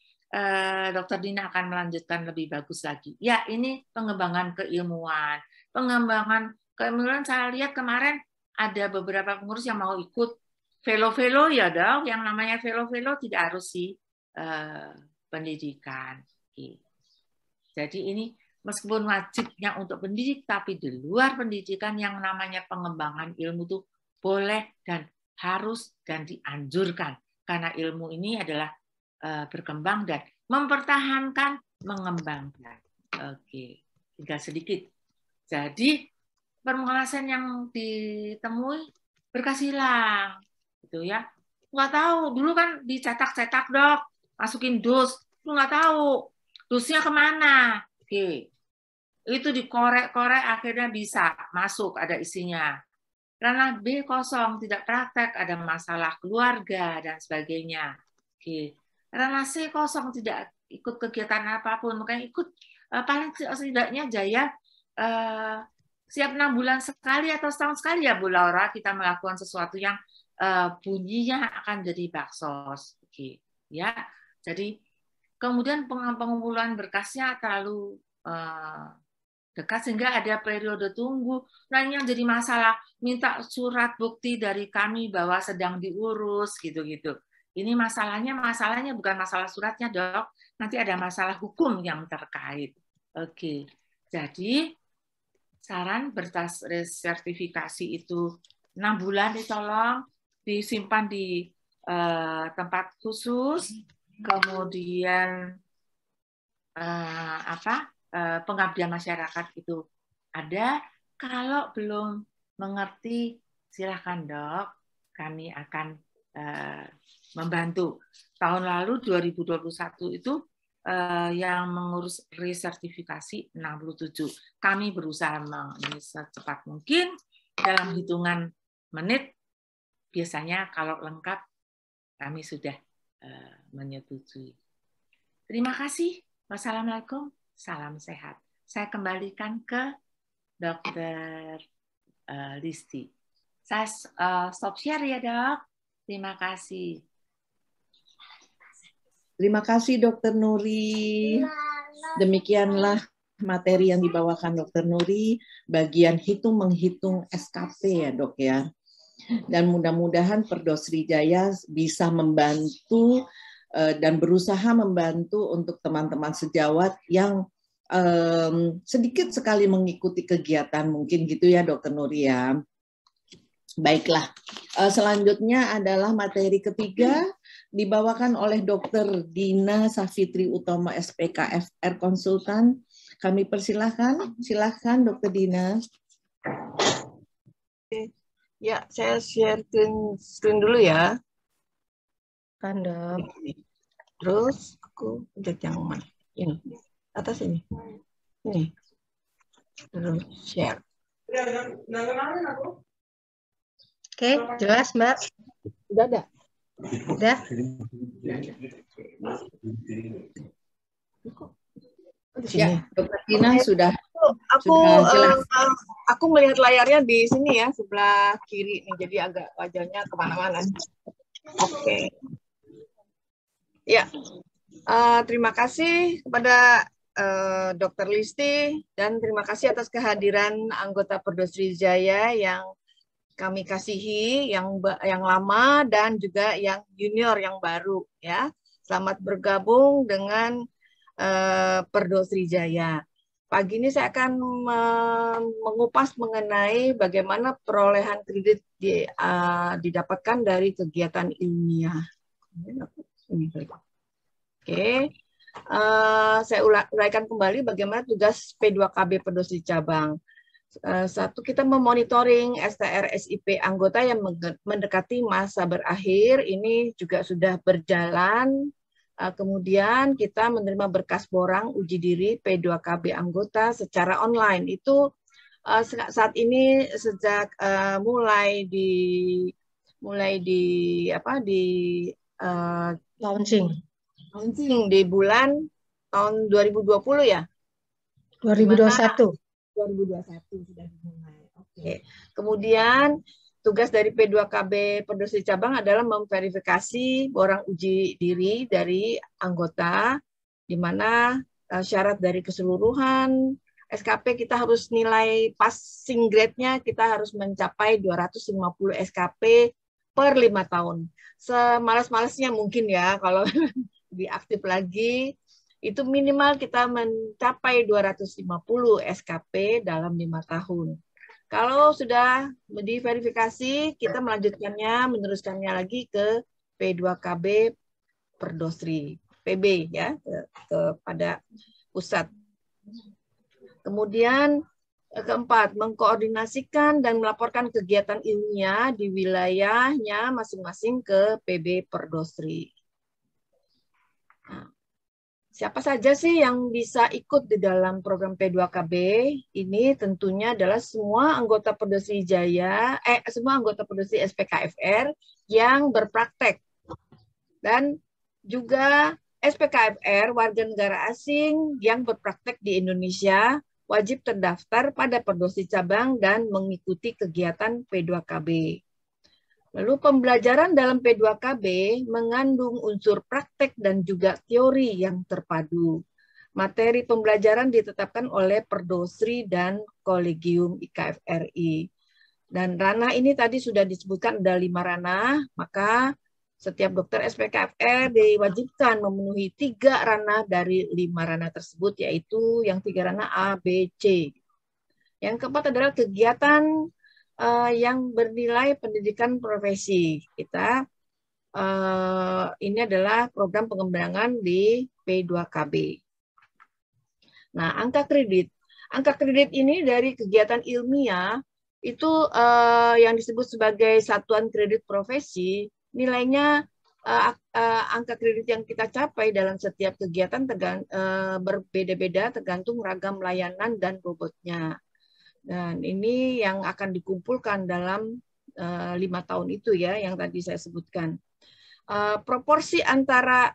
Dokter Dina akan melanjutkan lebih bagus lagi. Ya, ini pengembangan keilmuan. Pengembangan keilmuan saya lihat kemarin ada beberapa pengurus yang mau ikut velo-velo ya dok, yang namanya velo-velo tidak harus pendidikan. Oke. Jadi ini meskipun wajibnya untuk pendidik, tapi di luar pendidikan yang namanya pengembangan ilmu itu boleh dan harus dan dianjurkan. Karena ilmu ini adalah berkembang dan mempertahankan, mengembangkan. Oke, tinggal sedikit. Jadi permengalasan yang ditemui berkas hilang, gitu ya. Nggak tahu, dulu kan dicetak-cetak dok, masukin dus, lu nggak tahu dusnya kemana. Oke. Itu dikorek-korek akhirnya bisa masuk, ada isinya. Ranah B kosong, tidak praktek, ada masalah keluarga dan sebagainya. Oke. Ranah C kosong, tidak ikut kegiatan apapun, makanya ikut paling setidaknya Jaya siap 6 bulan sekali atau setahun sekali ya Bu Laura kita melakukan sesuatu yang bunyinya akan jadi baksos. Oke. Ya. Jadi kemudian pengumpulan berkasnya terlalu dekat sehingga ada periode tunggu. Nah, ini yang jadi masalah, minta surat bukti dari kami bahwa sedang diurus gitu-gitu. Ini masalahnya bukan masalah suratnya, Dok. Nanti ada masalah hukum yang terkait. Oke. Jadi saran berkas sertifikasi itu 6 bulan ditolong disimpan di tempat khusus, kemudian pengabdian masyarakat itu ada. Kalau belum mengerti, silakan dok, kami akan membantu. Tahun lalu 2021 itu yang mengurus resertifikasi 67. Kami berusaha secepat mungkin dalam hitungan menit. Biasanya kalau lengkap kami sudah menyetujui. Terima kasih. Wassalamualaikum. Salam sehat. Saya kembalikan ke Dr. Listi. Saya stop share ya, Dok. Terima kasih. Terima kasih Dokter Nuri. Demikianlah materi yang dibawakan Dokter Nuri, bagian hitung-menghitung SKP ya Dok ya. Dan mudah-mudahan Perdos Srijaya bisa membantu dan berusaha membantu untuk teman-teman sejawat yang sedikit sekali mengikuti kegiatan, mungkin gitu ya Dokter Nuri ya. Baiklah, selanjutnya adalah materi ketiga dibawakan oleh Dr. Dina Safitri Utomo SPKFR Konsultan. Kami persilahkan, silakan Dr. Dina. Ya, saya share screen dulu ya. Kan, Dok. Terus aku pencet yang mana? Ini, atas ini. Ini. Terus share. Oke, jelas Mbak. Udah ada? Udah. Ya, Dr. Dina sudah. Aku melihat layarnya di sini ya, sebelah kiri nih, jadi agak wajahnya kemana-mana. Oke. Ya, terima kasih kepada Dr. Listi dan terima kasih atas kehadiran anggota Perdos Srijaya yang kami kasihi, yang lama dan juga yang junior yang baru ya. Selamat bergabung dengan Perdos Srijaya. Pagi ini saya akan mengupas mengenai bagaimana perolehan kredit didapatkan dari kegiatan ilmiah. Oke, saya uraikan kembali bagaimana tugas P2KB Perdos di cabang. Satu, kita memonitoring STR SIP anggota yang mendekati masa berakhir, ini juga sudah berjalan. Kemudian kita menerima berkas borang uji diri P2KB anggota secara online. Itu saat ini sejak mulai di Launching di bulan tahun 2020 ya? 2021. 2021 sudah dimulai. Oke. Kemudian tugas dari P2KB Perdos cabang adalah memverifikasi borang uji diri dari anggota, di mana syarat dari keseluruhan SKP kita harus nilai passing grade-nya kita harus mencapai 250 SKP per 5 tahun. Semalas-malasnya mungkin ya kalau lebih aktif lagi. Itu minimal kita mencapai 250 SKP dalam 5 tahun. Kalau sudah diverifikasi, kita meneruskannya lagi ke P2KB Perdosri, PB ya, kepada pusat. Kemudian keempat, mengkoordinasikan dan melaporkan kegiatan ilmiah di wilayahnya masing-masing ke PB Perdosri. Siapa saja sih yang bisa ikut di dalam program P2KB? Ini tentunya adalah semua anggota Perdos Srijaya, semua anggota Perdos SPKFR yang berpraktek. Dan juga SPKFR warga negara asing yang berpraktek di Indonesia wajib terdaftar pada Perdos cabang dan mengikuti kegiatan P2KB. Lalu pembelajaran dalam P2KB mengandung unsur praktek dan juga teori yang terpadu. Materi pembelajaran ditetapkan oleh Perdosri dan Kolegium IKFRI. Dan ranah ini tadi sudah disebutkan ada 5 ranah, maka setiap dokter SPKFR diwajibkan memenuhi 3 ranah dari 5 ranah tersebut, yaitu yang 3 ranah A, B, C. Yang keempat adalah kegiatan yang bernilai pendidikan profesi. Kita ini adalah program pengembangan di P2KB. Nah, angka kredit. Angka kredit ini dari kegiatan ilmiah itu yang disebut sebagai satuan kredit profesi, nilainya angka kredit yang kita capai dalam setiap kegiatan berbeda-beda tergantung ragam layanan dan bobotnya. Dan ini yang akan dikumpulkan dalam 5 tahun itu ya, yang tadi saya sebutkan. Proporsi antara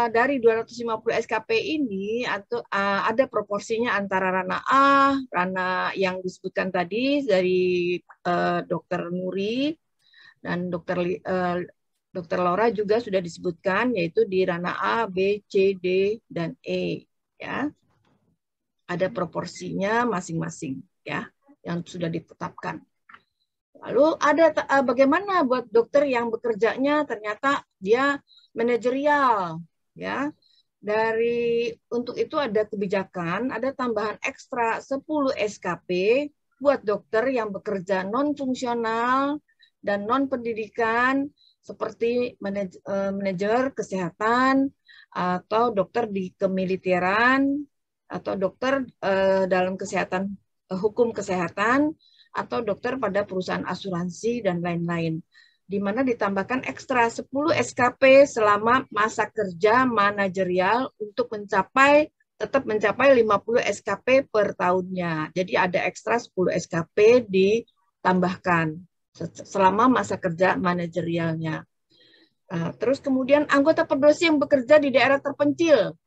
dari 250 SKP ini atau ada proporsinya antara ranah A, ranah yang disebutkan tadi dari Dr. Nuri, Dan Dr. Laura juga sudah disebutkan, yaitu di ranah A, B, C, D, dan E. Ya, ada proporsinya masing-masing, ya, yang sudah ditetapkan. Lalu ada bagaimana buat dokter yang bekerjanya ternyata dia manajerial, ya. Untuk itu ada kebijakan, ada tambahan ekstra 10 SKP buat dokter yang bekerja non fungsional dan non pendidikan seperti manajer kesehatan atau dokter di kemiliteran atau dokter dalam kesehatan hukum kesehatan atau dokter pada perusahaan asuransi dan lain-lain, di mana ditambahkan ekstra 10 SKP selama masa kerja manajerial untuk tetap mencapai 50 SKP per tahunnya. Jadi ada ekstra 10 SKP ditambahkan selama masa kerja manajerialnya. Terus kemudian anggota perdosi yang bekerja di daerah terpencil,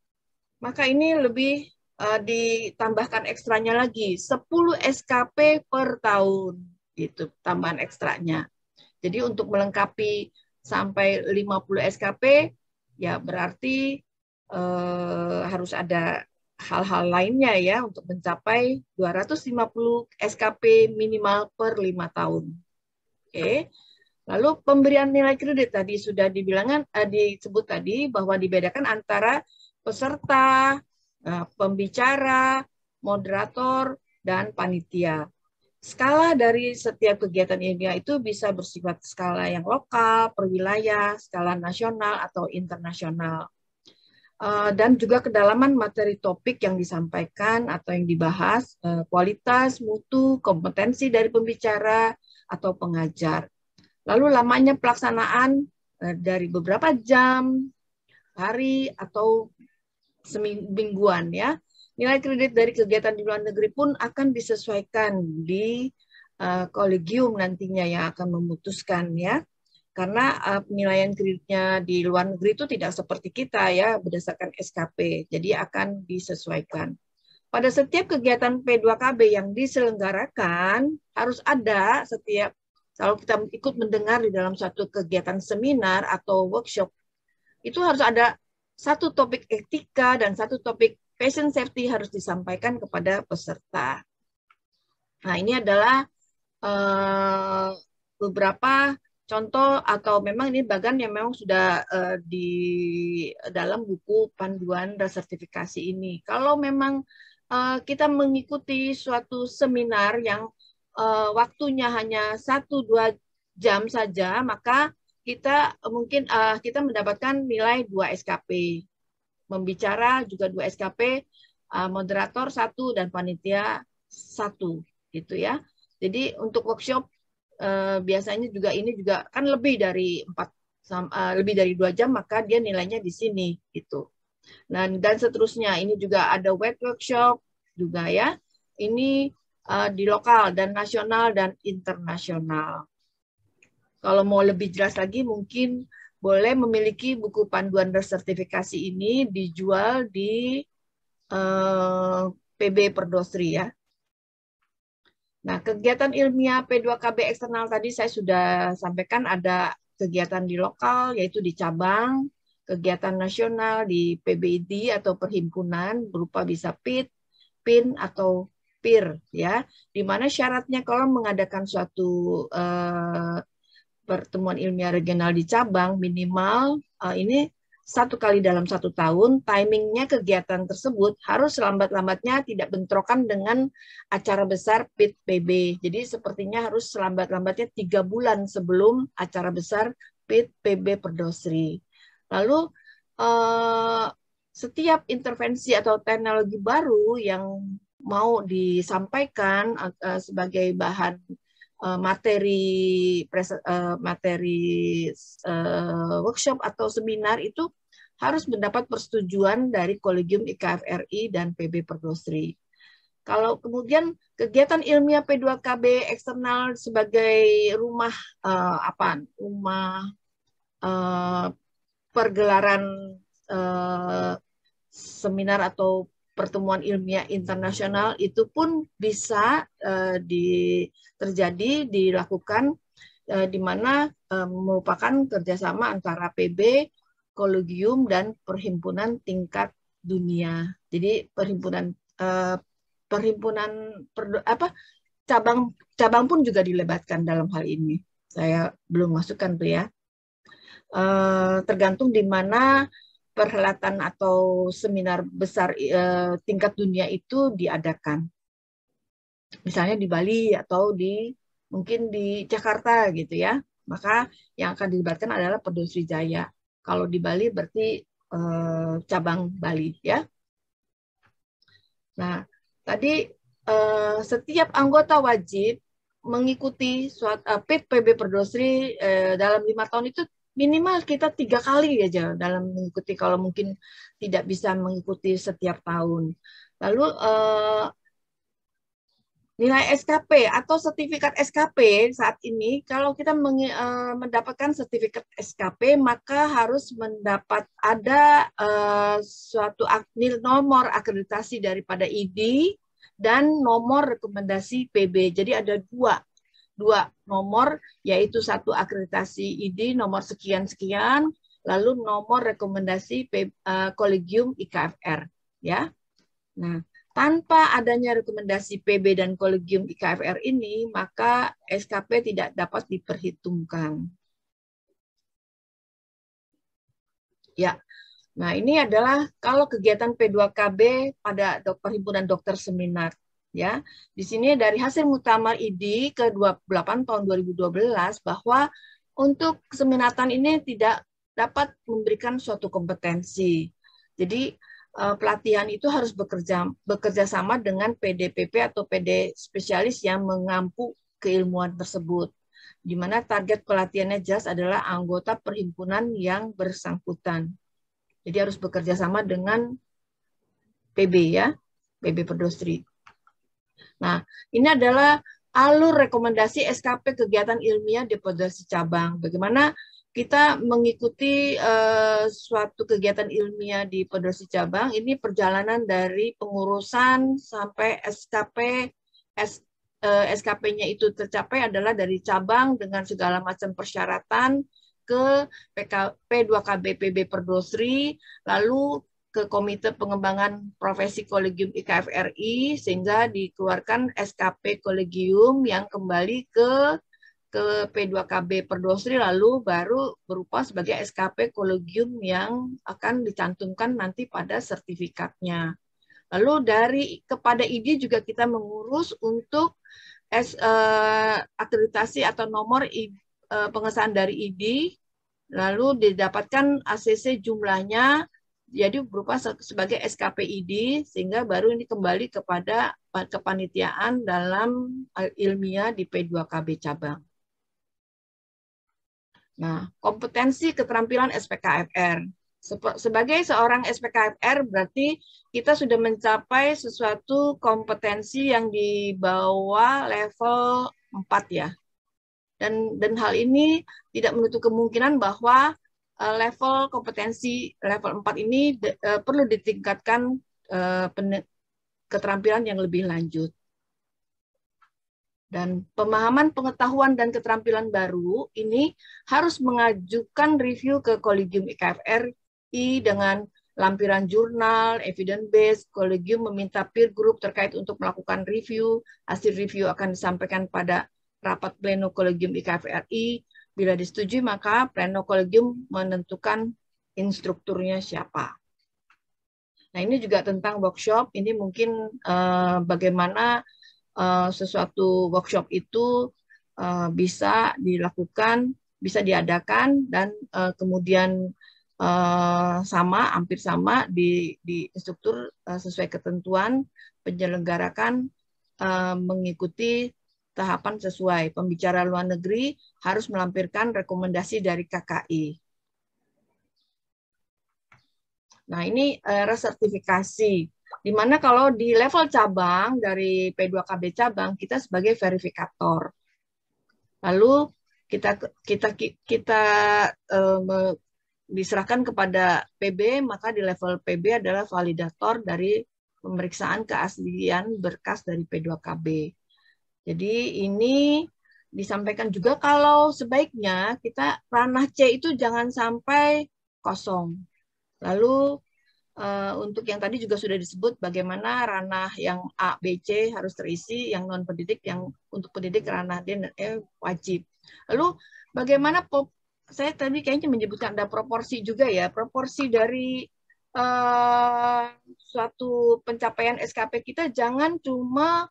maka ini lebih ditambahkan ekstranya lagi 10 SKP per tahun, itu tambahan ekstranya. Jadi untuk melengkapi sampai 50 SKP ya berarti harus ada hal-hal lainnya ya untuk mencapai 250 SKP minimal per 5 tahun. Oke. Lalu pemberian nilai kredit tadi sudah disebut tadi bahwa dibedakan antara peserta, pembicara, moderator, dan panitia. Skala dari setiap kegiatan ilmiah itu bisa bersifat skala yang lokal, per wilayah, skala nasional, atau internasional. Dan juga kedalaman materi topik yang disampaikan atau yang dibahas, kualitas, mutu, kompetensi dari pembicara atau pengajar. Lalu lamanya pelaksanaan dari beberapa jam, hari, atau semingguan ya. Nilai kredit dari kegiatan di luar negeri pun akan disesuaikan di kolegium nantinya yang akan memutuskan ya. Karena penilaian kreditnya di luar negeri itu tidak seperti kita ya berdasarkan SKP. Jadi akan disesuaikan. Pada setiap kegiatan P2KB yang diselenggarakan harus ada kalau kita ikut mendengar di dalam suatu kegiatan seminar atau workshop, itu harus ada satu topik etika dan satu topik patient safety harus disampaikan kepada peserta. Nah, ini adalah beberapa contoh atau memang ini bagan yang memang sudah di dalam buku panduan dan sertifikasi ini. Kalau memang kita mengikuti suatu seminar yang waktunya hanya 1-2 jam saja, maka kita kita mendapatkan nilai 2 SKP. Membicara juga 2 SKP, moderator 1 dan panitia 1 gitu ya. Jadi untuk workshop biasanya juga ini juga kan lebih dari 2 jam, maka dia nilainya di sini gitu. Dan seterusnya ini juga ada web workshop juga ya. Ini di lokal dan nasional dan internasional. Kalau mau lebih jelas lagi mungkin boleh memiliki buku panduan bersertifikasi ini dijual di PB Perdosri ya. Nah, kegiatan ilmiah P2KB eksternal tadi saya sudah sampaikan ada kegiatan di lokal yaitu di cabang, kegiatan nasional di PBID atau perhimpunan berupa bisa PIT, PIN atau PIR ya. Di mana syaratnya kalau mengadakan suatu pertemuan ilmiah regional di cabang minimal ini 1 kali dalam 1 tahun, timingnya kegiatan tersebut harus selambat-lambatnya tidak bentrokan dengan acara besar PIT PB. Jadi sepertinya harus selambat-lambatnya 3 bulan sebelum acara besar PIT PB Perdosri. Lalu setiap intervensi atau teknologi baru yang mau disampaikan sebagai bahan materi workshop atau seminar itu harus mendapat persetujuan dari Kolegium IKFRI dan PB Perdosri. Kalau kemudian kegiatan ilmiah P2KB eksternal sebagai rumah pergelaran seminar atau pertemuan ilmiah internasional itu pun bisa dilakukan di mana merupakan kerjasama antara PB, kolegium, dan perhimpunan tingkat dunia. Jadi cabang pun juga dilebatkan dalam hal ini. Saya belum masukkan tuh ya. Tergantung di mana perhelatan atau seminar besar tingkat dunia itu diadakan. Misalnya di Bali atau mungkin di Jakarta gitu ya. Maka yang akan dilibatkan adalah Perdosrijaya. Kalau di Bali berarti cabang Bali ya. Nah, tadi setiap anggota wajib mengikuti PB Perdosri dalam 5 tahun itu minimal kita 3 kali aja dalam mengikuti, kalau mungkin tidak bisa mengikuti setiap tahun. Lalu nilai SKP atau sertifikat SKP saat ini, kalau kita mendapatkan sertifikat SKP, maka harus ada suatu nomor akreditasi daripada ID dan nomor rekomendasi PB. Jadi ada dua nomor, yaitu satu akreditasi ID nomor sekian-sekian, lalu nomor rekomendasi kolegium IKFR. Ya. Nah, tanpa adanya rekomendasi PB dan kolegium IKFR ini, maka SKP tidak dapat diperhitungkan. Ya, nah ini adalah kalau kegiatan P2KB pada Perhimpunan Dokter Seminar. Ya, di sini dari hasil muktamar ID ke-28 tahun 2012 bahwa untuk keseminatan ini tidak dapat memberikan suatu kompetensi. Jadi pelatihan itu harus bekerja sama dengan PDPP atau PD spesialis yang mengampu keilmuan tersebut. Di mana target pelatihannya jelas adalah anggota perhimpunan yang bersangkutan. Jadi harus bekerja sama dengan PB ya, PB Perdosri. Nah, ini adalah alur rekomendasi SKP kegiatan ilmiah di Perdosri cabang. Bagaimana kita mengikuti suatu kegiatan ilmiah di Perdosri cabang, ini perjalanan dari pengurusan sampai SKP-nya itu tercapai adalah dari cabang dengan segala macam persyaratan ke P2KB PB Perdosri, lalu ke Komite Pengembangan Profesi Kolegium IKFRI, sehingga dikeluarkan SKP Kolegium yang kembali ke P2KB Perdosri, lalu baru berupa sebagai SKP Kolegium yang akan dicantumkan nanti pada sertifikatnya. Lalu kepada ID juga kita mengurus untuk akreditasi atau nomor pengesahan dari ID, lalu didapatkan ACC jumlahnya, jadi berupa sebagai SKP ID, sehingga baru ini kembali kepada kepanitiaan dalam ilmiah di P2KB cabang. Nah, kompetensi keterampilan SPKFR. Sebagai seorang SPKFR berarti kita sudah mencapai sesuatu kompetensi yang di bawah level 4 ya. Dan hal ini tidak menutup kemungkinan bahwa level kompetensi level 4 ini perlu ditingkatkan keterampilan yang lebih lanjut. Dan pemahaman pengetahuan dan keterampilan baru ini harus mengajukan review ke Kolegium IKFRI dengan lampiran jurnal, evidence base. Kolegium meminta peer group terkait untuk melakukan review. Hasil review akan disampaikan pada rapat pleno Kolegium IKFRI. Bila disetujui, maka pleno kolegium menentukan instrukturnya siapa. Nah, ini juga tentang workshop. Ini mungkin bagaimana sesuatu workshop itu bisa dilakukan, bisa diadakan, dan kemudian hampir sama di instruktur sesuai ketentuan penyelenggarakan mengikuti tahapan sesuai. Pembicara luar negeri harus melampirkan rekomendasi dari KKI. Nah, ini resertifikasi. Di mana kalau di level cabang, dari P2KB cabang, kita sebagai verifikator. Lalu kita diserahkan kepada PB, maka di level PB adalah validator dari pemeriksaan keaslian berkas dari P2KB. Jadi ini disampaikan juga kalau sebaiknya kita ranah C itu jangan sampai kosong. Lalu untuk yang tadi juga sudah disebut bagaimana ranah yang A, B, C harus terisi, yang non pendidik, yang untuk pendidik ranah D dan E wajib. Lalu bagaimana saya tadi kayaknya menyebutkan ada proporsi juga ya, proporsi dari suatu pencapaian SKP kita jangan cuma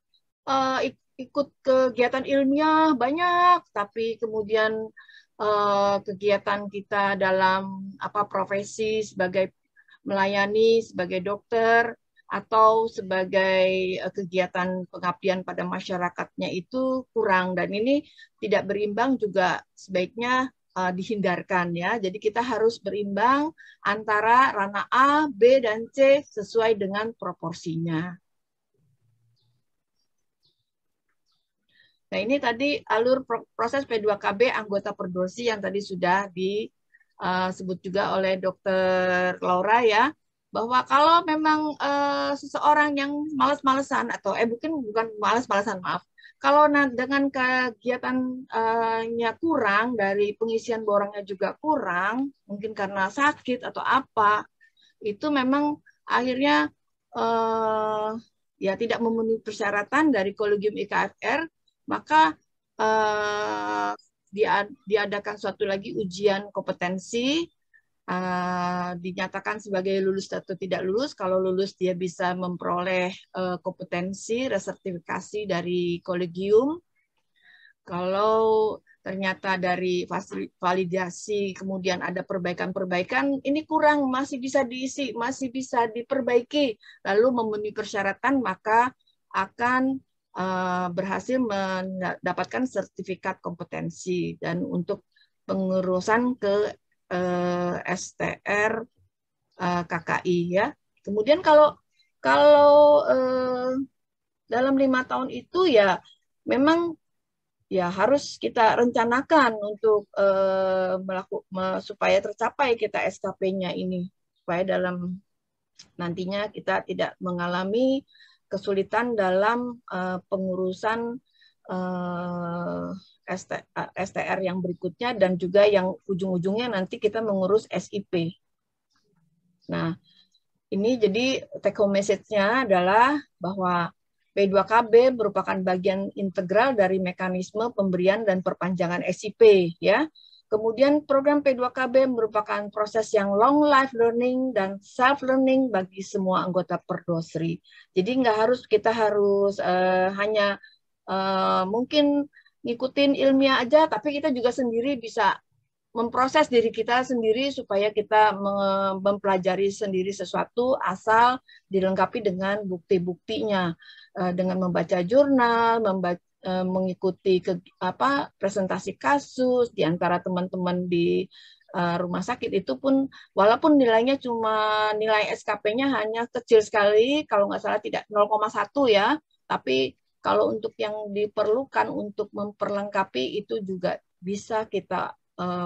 ikut kegiatan ilmiah banyak, tapi kemudian kegiatan kita dalam profesi sebagai melayani sebagai dokter atau sebagai kegiatan pengabdian pada masyarakatnya itu kurang, dan ini tidak berimbang juga sebaiknya dihindarkan ya. Jadi kita harus berimbang antara ranah A, B, dan C sesuai dengan proporsinya. Nah, ini tadi alur proses P2KB anggota perdosi yang tadi sudah disebut juga oleh Dr. Laura ya, bahwa kalau memang seseorang yang malas-malesan atau bukan malas-malesan, maaf, kalau dengan kegiatannya kurang, dari pengisian borangnya juga kurang, mungkin karena sakit atau apa, itu memang akhirnya ya tidak memenuhi persyaratan dari Kolegium IKFR, maka diadakan suatu lagi ujian kompetensi, dinyatakan sebagai lulus atau tidak lulus. Kalau lulus dia bisa memperoleh kompetensi resertifikasi dari kolegium. Kalau ternyata dari validasi kemudian ada perbaikan-perbaikan, ini kurang, masih bisa diisi, masih bisa diperbaiki, lalu memenuhi persyaratan, maka akan berhasil mendapatkan sertifikat kompetensi dan untuk pengurusan ke STR KKI ya. Kemudian kalau dalam 5 tahun itu ya memang ya harus kita rencanakan untuk supaya tercapai kita SKP-nya ini, supaya dalam nantinya kita tidak mengalami kesulitan dalam pengurusan STR yang berikutnya, dan juga yang ujung-ujungnya nanti kita mengurus SIP. Nah, ini jadi take home message-nya adalah bahwa P2KB merupakan bagian integral dari mekanisme pemberian dan perpanjangan SIP ya. Kemudian program P2KB merupakan proses yang long life learning dan self learning bagi semua anggota Perdosri. Jadi kita harus hanya mungkin ngikutin ilmiah aja, tapi kita juga sendiri bisa memproses diri kita sendiri supaya kita mempelajari sendiri sesuatu asal dilengkapi dengan bukti-buktinya, dengan membaca jurnal, mengikuti presentasi kasus di antara teman-teman di rumah sakit. Itu pun walaupun nilainya cuma nilai SKP-nya hanya kecil sekali, kalau nggak salah tidak 0,1 ya, tapi kalau untuk yang diperlukan untuk memperlengkapi itu juga bisa kita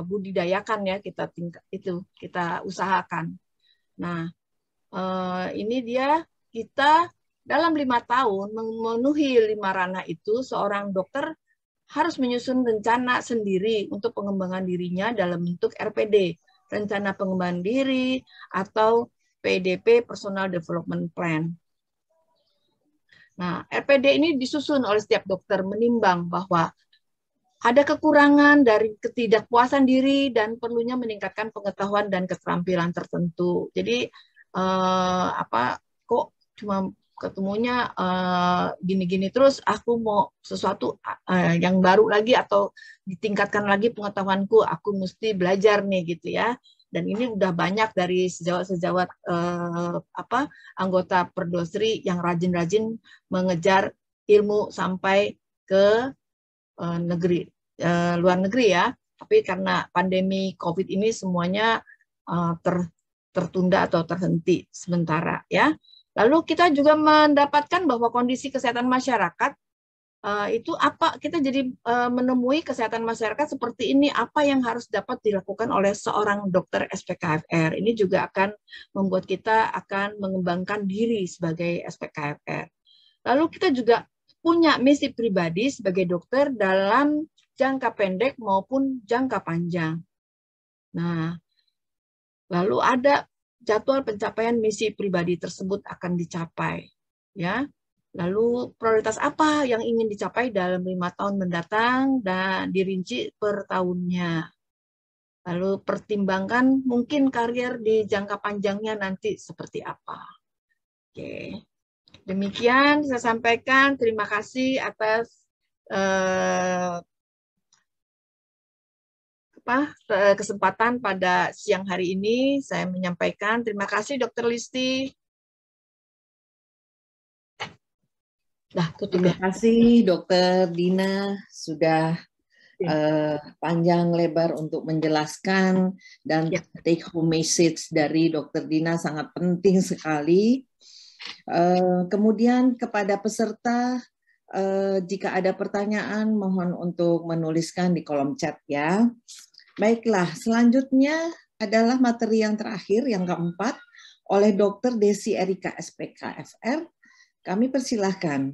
budidayakan ya, kita usahakan. Nah, ini dia kita dalam 5 tahun memenuhi 5 ranah itu, seorang dokter harus menyusun rencana sendiri untuk pengembangan dirinya dalam bentuk RPD, rencana pengembangan diri, atau PDP, Personal Development Plan. Nah, RPD ini disusun oleh setiap dokter menimbang bahwa ada kekurangan dari ketidakpuasan diri dan perlunya meningkatkan pengetahuan dan keterampilan tertentu. Jadi, kok cuma ketemunya gini-gini terus, aku mau sesuatu yang baru lagi atau ditingkatkan lagi pengetahuanku, aku mesti belajar nih gitu ya. Dan ini udah banyak dari sejawat-sejawat anggota Perdosri yang rajin-rajin mengejar ilmu sampai ke luar negeri ya. Tapi karena pandemi COVID ini semuanya tertunda atau terhenti sementara ya. Lalu kita juga mendapatkan bahwa kondisi kesehatan masyarakat itu kita jadi menemui kesehatan masyarakat seperti ini, apa yang harus dapat dilakukan oleh seorang dokter SPKFR. Ini juga akan membuat kita akan mengembangkan diri sebagai SPKFR. Lalu kita juga punya misi pribadi sebagai dokter dalam jangka pendek maupun jangka panjang. Nah, lalu ada jadwal pencapaian misi pribadi tersebut akan dicapai, ya. Lalu prioritas apa yang ingin dicapai dalam 5 tahun mendatang dan dirinci per tahunnya. Lalu pertimbangkan mungkin karier di jangka panjangnya nanti seperti apa. Oke. Demikian saya sampaikan. Terima kasih atas kesempatan pada siang hari ini saya menyampaikan. Terima kasih Dr. Listi. Nah, Terima kasih Dokter Dina sudah panjang lebar untuk menjelaskan, dan take home message dari Dokter Dina sangat penting sekali. Kemudian kepada peserta, jika ada pertanyaan mohon untuk menuliskan di kolom chat ya. Baiklah, selanjutnya adalah materi yang terakhir, yang keempat, oleh Dr. Desi Erika SPKFR. Kami persilahkan.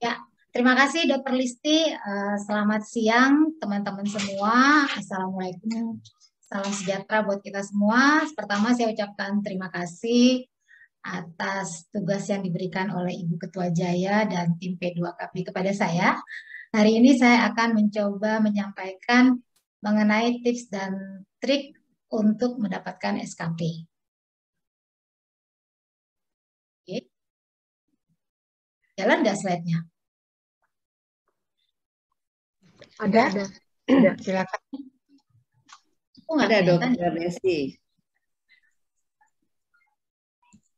Ya, terima kasih Dr. Listi. Selamat siang teman-teman semua. Assalamualaikum. Salam sejahtera buat kita semua. Pertama saya ucapkan terima kasih atas tugas yang diberikan oleh Ibu Ketua Jaya dan tim P2KB kepada saya. Hari ini saya akan mencoba menyampaikan mengenai tips dan trik untuk mendapatkan SKP. Oke. Jalan nggak slide-nya? Ada. Silakan. Ada Dokter Desi.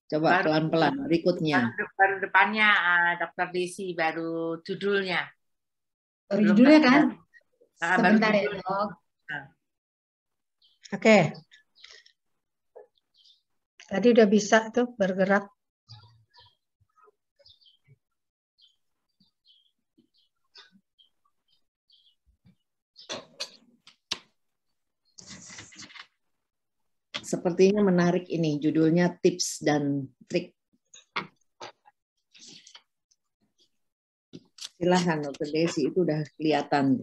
Coba pelan-pelan berikutnya. Baru depannya Dokter Desi, baru judulnya. Baru judulnya kan? Sebentar ya Dok. Oke. Tadi udah bisa tuh bergerak. Sepertinya menarik ini, judulnya tips dan trik. Silahkan Dokter Desi, itu udah kelihatan.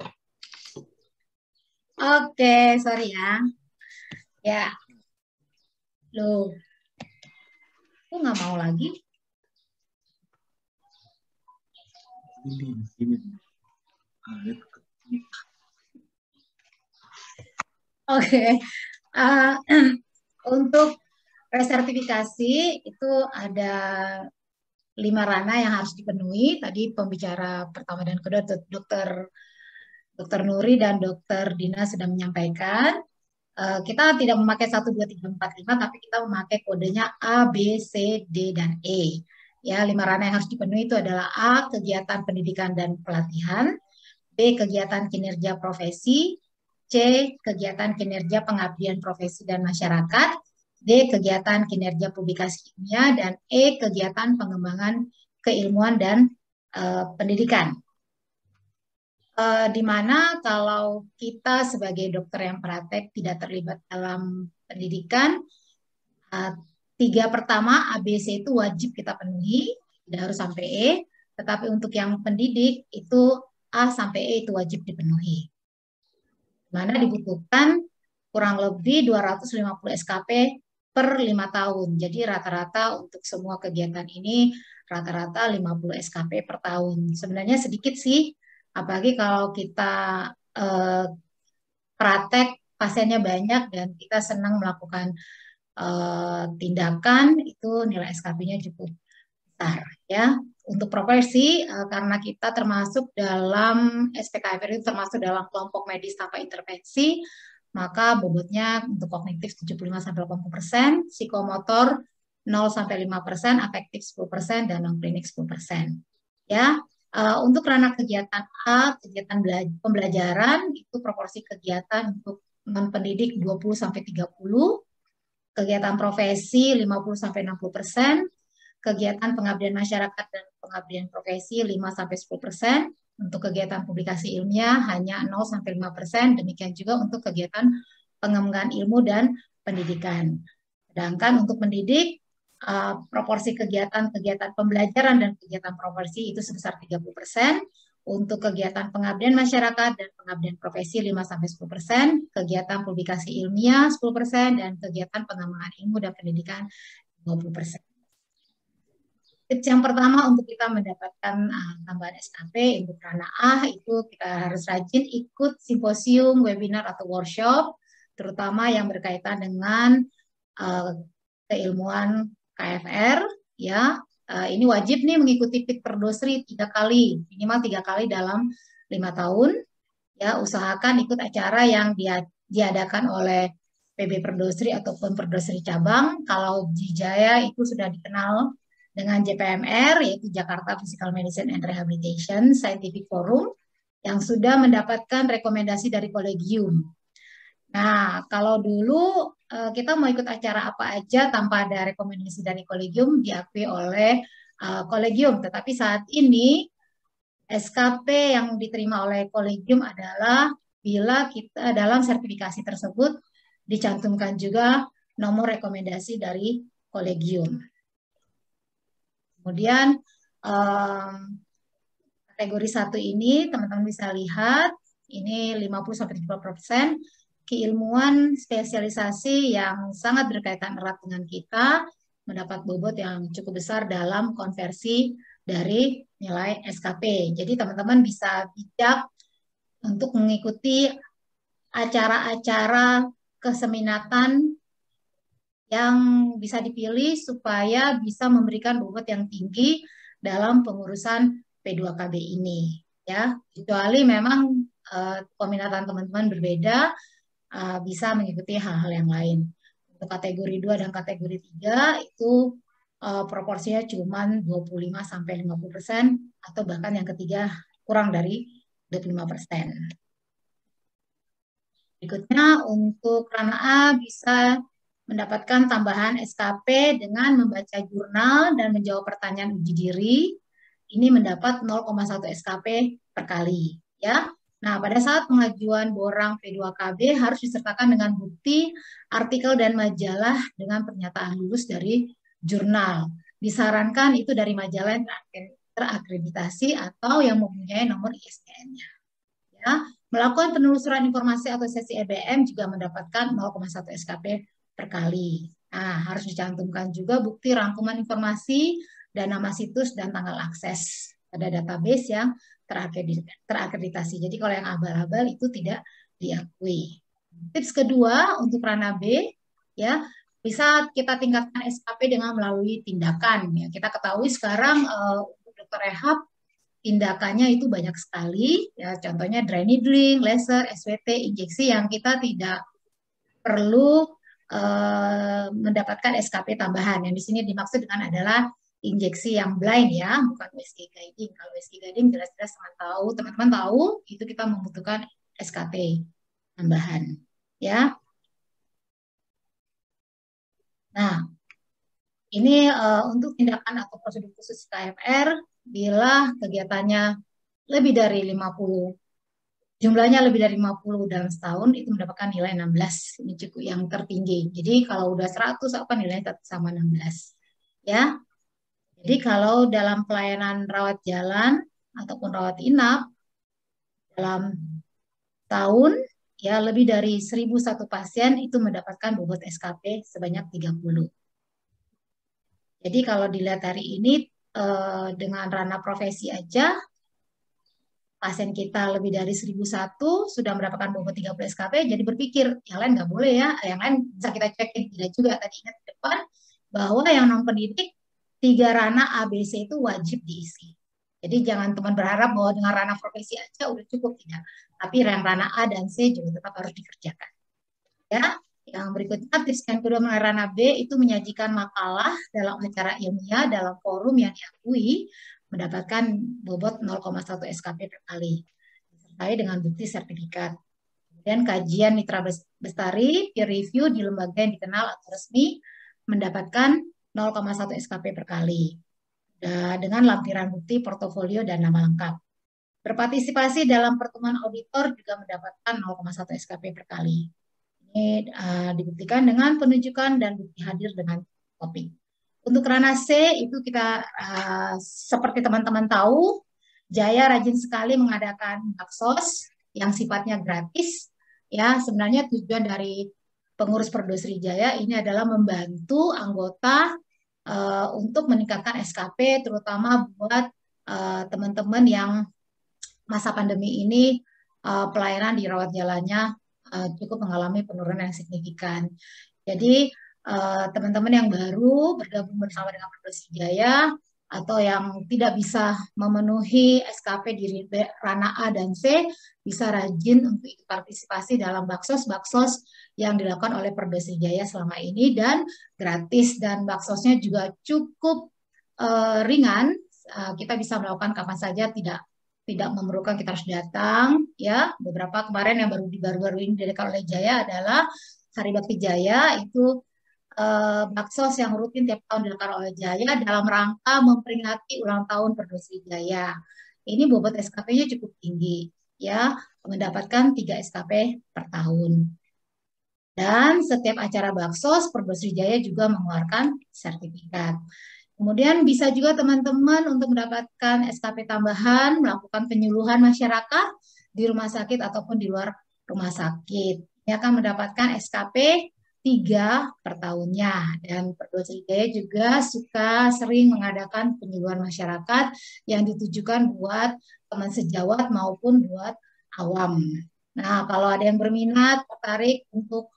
Oke, sorry ya. Ya. Loh. Aku nggak mau lagi. Oke. Untuk resertifikasi itu ada 5 ranah yang harus dipenuhi. Tadi pembicara pertama dan kedua Dr. Nuri dan Dr. Dina sudah menyampaikan. Kita tidak memakai 1, 2, 3, 4, 5, tapi kita memakai kodenya A, B, C, D, dan E. Ya, 5 ranah yang harus dipenuhi itu adalah A, kegiatan pendidikan dan pelatihan, B, kegiatan kinerja profesi, C, kegiatan kinerja pengabdian profesi dan masyarakat, D, kegiatan kinerja publikasi ilmiah, dan E, kegiatan pengembangan keilmuan dan pendidikan. Di mana kalau kita sebagai dokter yang praktek tidak terlibat dalam pendidikan, 3 pertama A, B, C itu wajib kita penuhi, tidak harus sampai E, tetapi untuk yang pendidik itu A sampai E itu wajib dipenuhi. Mana dibutuhkan kurang lebih 250 SKP per 5 tahun. Jadi rata-rata untuk semua kegiatan ini rata-rata 50 SKP per tahun. Sebenarnya sedikit sih, apalagi kalau kita praktek pasiennya banyak dan kita senang melakukan tindakan, itu nilai SKP-nya cukup besar ya. Untuk profesi, karena kita termasuk dalam SPKFR itu termasuk dalam kelompok medis tanpa intervensi, maka bobotnya untuk kognitif 75-80%, psikomotor 0-5%, afektif 10%, dan non-klinik 10%. Ya, untuk ranah kegiatan A, kegiatan pembelajaran, itu proporsi kegiatan untuk non-pendidik 20-30, kegiatan profesi 50-60%, kegiatan pengabdian masyarakat dan pengabdian profesi 5-10%, untuk kegiatan publikasi ilmiah hanya 0-5%, demikian juga untuk kegiatan pengembangan ilmu dan pendidikan. Sedangkan untuk mendidik, proporsi kegiatan pembelajaran dan kegiatan profesi itu sebesar 30%, untuk kegiatan pengabdian masyarakat dan pengabdian profesi 5-10%, kegiatan publikasi ilmiah 10%, dan kegiatan pengembangan ilmu dan pendidikan 20%. Tips yang pertama untuk kita mendapatkan tambahan SKP untuk ranah A itu kita harus rajin ikut simposium, webinar atau workshop, terutama yang berkaitan dengan keilmuan KFR, ya. Ini wajib nih mengikuti PIT Perdosri 3 kali, minimal 3 kali dalam 5 tahun. Ya, usahakan ikut acara yang diadakan oleh PB Perdosri ataupun Perdosri cabang. Kalau di Jaya itu sudah dikenal dengan JPMR, yaitu Jakarta Physical Medicine and Rehabilitation Scientific Forum, yang sudah mendapatkan rekomendasi dari kolegium. Nah, kalau dulu kita mau ikut acara apa aja tanpa ada rekomendasi dari kolegium diakui oleh kolegium, tetapi saat ini SKP yang diterima oleh kolegium adalah bila kita dalam sertifikasi tersebut dicantumkan juga nomor rekomendasi dari kolegium. Kemudian kategori 1 ini teman-teman bisa lihat ini 50-70% keilmuan spesialisasi yang sangat berkaitan erat dengan kita, mendapat bobot yang cukup besar dalam konversi dari nilai SKP. Jadi teman-teman bisa bijak untuk mengikuti acara-acara keseminatan yang bisa dipilih supaya bisa memberikan bobot yang tinggi dalam pengurusan P2KB ini. Ya, kecuali memang peminatan teman-teman berbeda, bisa mengikuti hal-hal yang lain. Untuk kategori 2 dan kategori 3 itu proporsinya cuma 25-50% atau bahkan yang ketiga kurang dari 25%. Berikutnya untuk ranah A bisa mendapatkan tambahan SKP dengan membaca jurnal dan menjawab pertanyaan uji diri. Ini mendapat 0,1 SKP per kali, ya. Nah, pada saat pengajuan borang P2KB harus disertakan dengan bukti artikel dan majalah dengan pernyataan lulus dari jurnal. Disarankan itu dari majalah yang terakreditasi atau yang mempunyai nomor ISBN-nya. Ya, melakukan penelusuran informasi atau sesi EBM juga mendapatkan 0,1 SKP per kali. Nah, harus dicantumkan juga bukti rangkuman informasi dan nama situs dan tanggal akses pada database yang terakreditasi. Jadi kalau yang abal-abal itu tidak diakui. Tips kedua untuk ranah B, ya, bisa kita tingkatkan SKP dengan melalui tindakan. Ya, kita ketahui sekarang untuk dokter rehab tindakannya itu banyak sekali. Ya, contohnya dry needling, laser, SWT, injeksi yang kita tidak perlu mendapatkan SKP tambahan. Yang di sini dimaksud dengan adalah injeksi yang blind, ya, bukan USG guiding. Kalau USG guiding jelas-jelas teman-teman tahu itu kita membutuhkan SKP tambahan, ya. Nah, ini untuk tindakan atau prosedur khusus KFR bila kegiatannya lebih dari 50, jumlahnya lebih dari 50 dalam setahun itu mendapatkan nilai 16. Ini cukup yang tertinggi. Jadi kalau udah 100 apa nilainya tetap sama 16, ya. Jadi kalau dalam pelayanan rawat jalan ataupun rawat inap dalam tahun ya lebih dari 1.001 pasien itu mendapatkan bobot SKP sebanyak 30. Jadi kalau dilihat hari ini dengan ranah profesi aja pasien kita lebih dari 1.001 sudah mendapatkan bobot 30 SKP, jadi berpikir yang lain nggak boleh ya, yang lain bisa kita cekin. Tidak juga, tadi ingat di depan bahwa yang non pendidik 3 ranah ABC itu wajib diisi. Jadi jangan teman berharap bahwa dengan ranah profesi aja udah cukup, tidak. Tapi ranah A dan C juga tetap harus dikerjakan. Ya, yang berikutnya tips yang kedua mengenai ranah B itu menyajikan makalah dalam acara ilmiah dalam forum yang diakui mendapatkan bobot 0,1 SKP per kali, disertai dengan bukti sertifikat. Kemudian kajian Mitra Bestari, peer review di lembaga yang dikenal atau resmi, mendapatkan 0,1 SKP per kali. Dengan lampiran bukti, portofolio, dan nama lengkap. Berpartisipasi dalam pertemuan auditor juga mendapatkan 0,1 SKP per kali. Ini dibuktikan dengan penunjukan dan bukti hadir dengan topik. Untuk ranah C itu kita seperti teman-teman tahu, Jaya rajin sekali mengadakan baksos yang sifatnya gratis. Ya, sebenarnya tujuan dari pengurus Perdosri Jaya ini adalah membantu anggota untuk meningkatkan SKP, terutama buat teman-teman yang masa pandemi ini pelayanan di rawat jalannya cukup mengalami penurunan yang signifikan. Jadi teman-teman yang baru bergabung bersama dengan Perdosri Jaya atau yang tidak bisa memenuhi SKP di ranah A dan C bisa rajin untuk ikut partisipasi dalam baksos-baksos yang dilakukan oleh Perdosri Jaya selama ini dan gratis, dan baksosnya juga cukup ringan. Kita bisa melakukan kapan saja, tidak memerlukan kita harus datang. Ya, beberapa kemarin yang baru ini diadakan oleh Jaya adalah Hari Bakti Jaya, itu baksos yang rutin tiap tahun dilakukan oleh Jaya dalam rangka memperingati ulang tahun Perdosri Jaya. Ini bobot SKP-nya cukup tinggi, ya, mendapatkan 3 SKP per tahun. Dan setiap acara baksos, Perdosri Jaya juga mengeluarkan sertifikat. Kemudian bisa juga teman-teman untuk mendapatkan SKP tambahan, melakukan penyuluhan masyarakat di rumah sakit ataupun di luar rumah sakit. Ini akan mendapatkan SKP 3 per tahunnya. Dan Perdosri Jaya juga suka sering mengadakan penyuluhan masyarakat yang ditujukan buat teman sejawat maupun buat awam. Nah, kalau ada yang berminat, tertarik untuk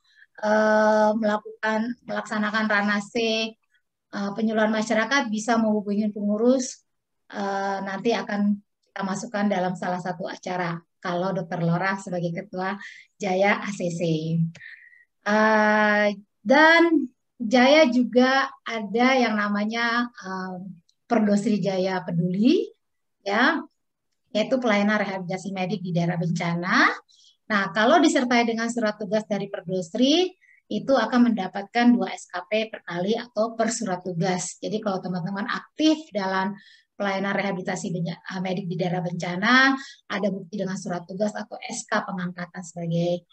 melaksanakan ranah C penyuluhan masyarakat, bisa menghubungi pengurus, nanti akan kita masukkan dalam salah satu acara kalau Dr. Lora sebagai Ketua Jaya ACC. Dan Jaya juga ada yang namanya Perdosri Jaya Peduli, ya, yaitu pelayanan rehabilitasi medik di daerah bencana. Nah, kalau disertai dengan surat tugas dari Perdosri, itu akan mendapatkan 2 SKP per kali atau per surat tugas. Jadi kalau teman-teman aktif dalam pelayanan rehabilitasi medik di daerah bencana, ada bukti dengan surat tugas atau SK pengangkatan sebagai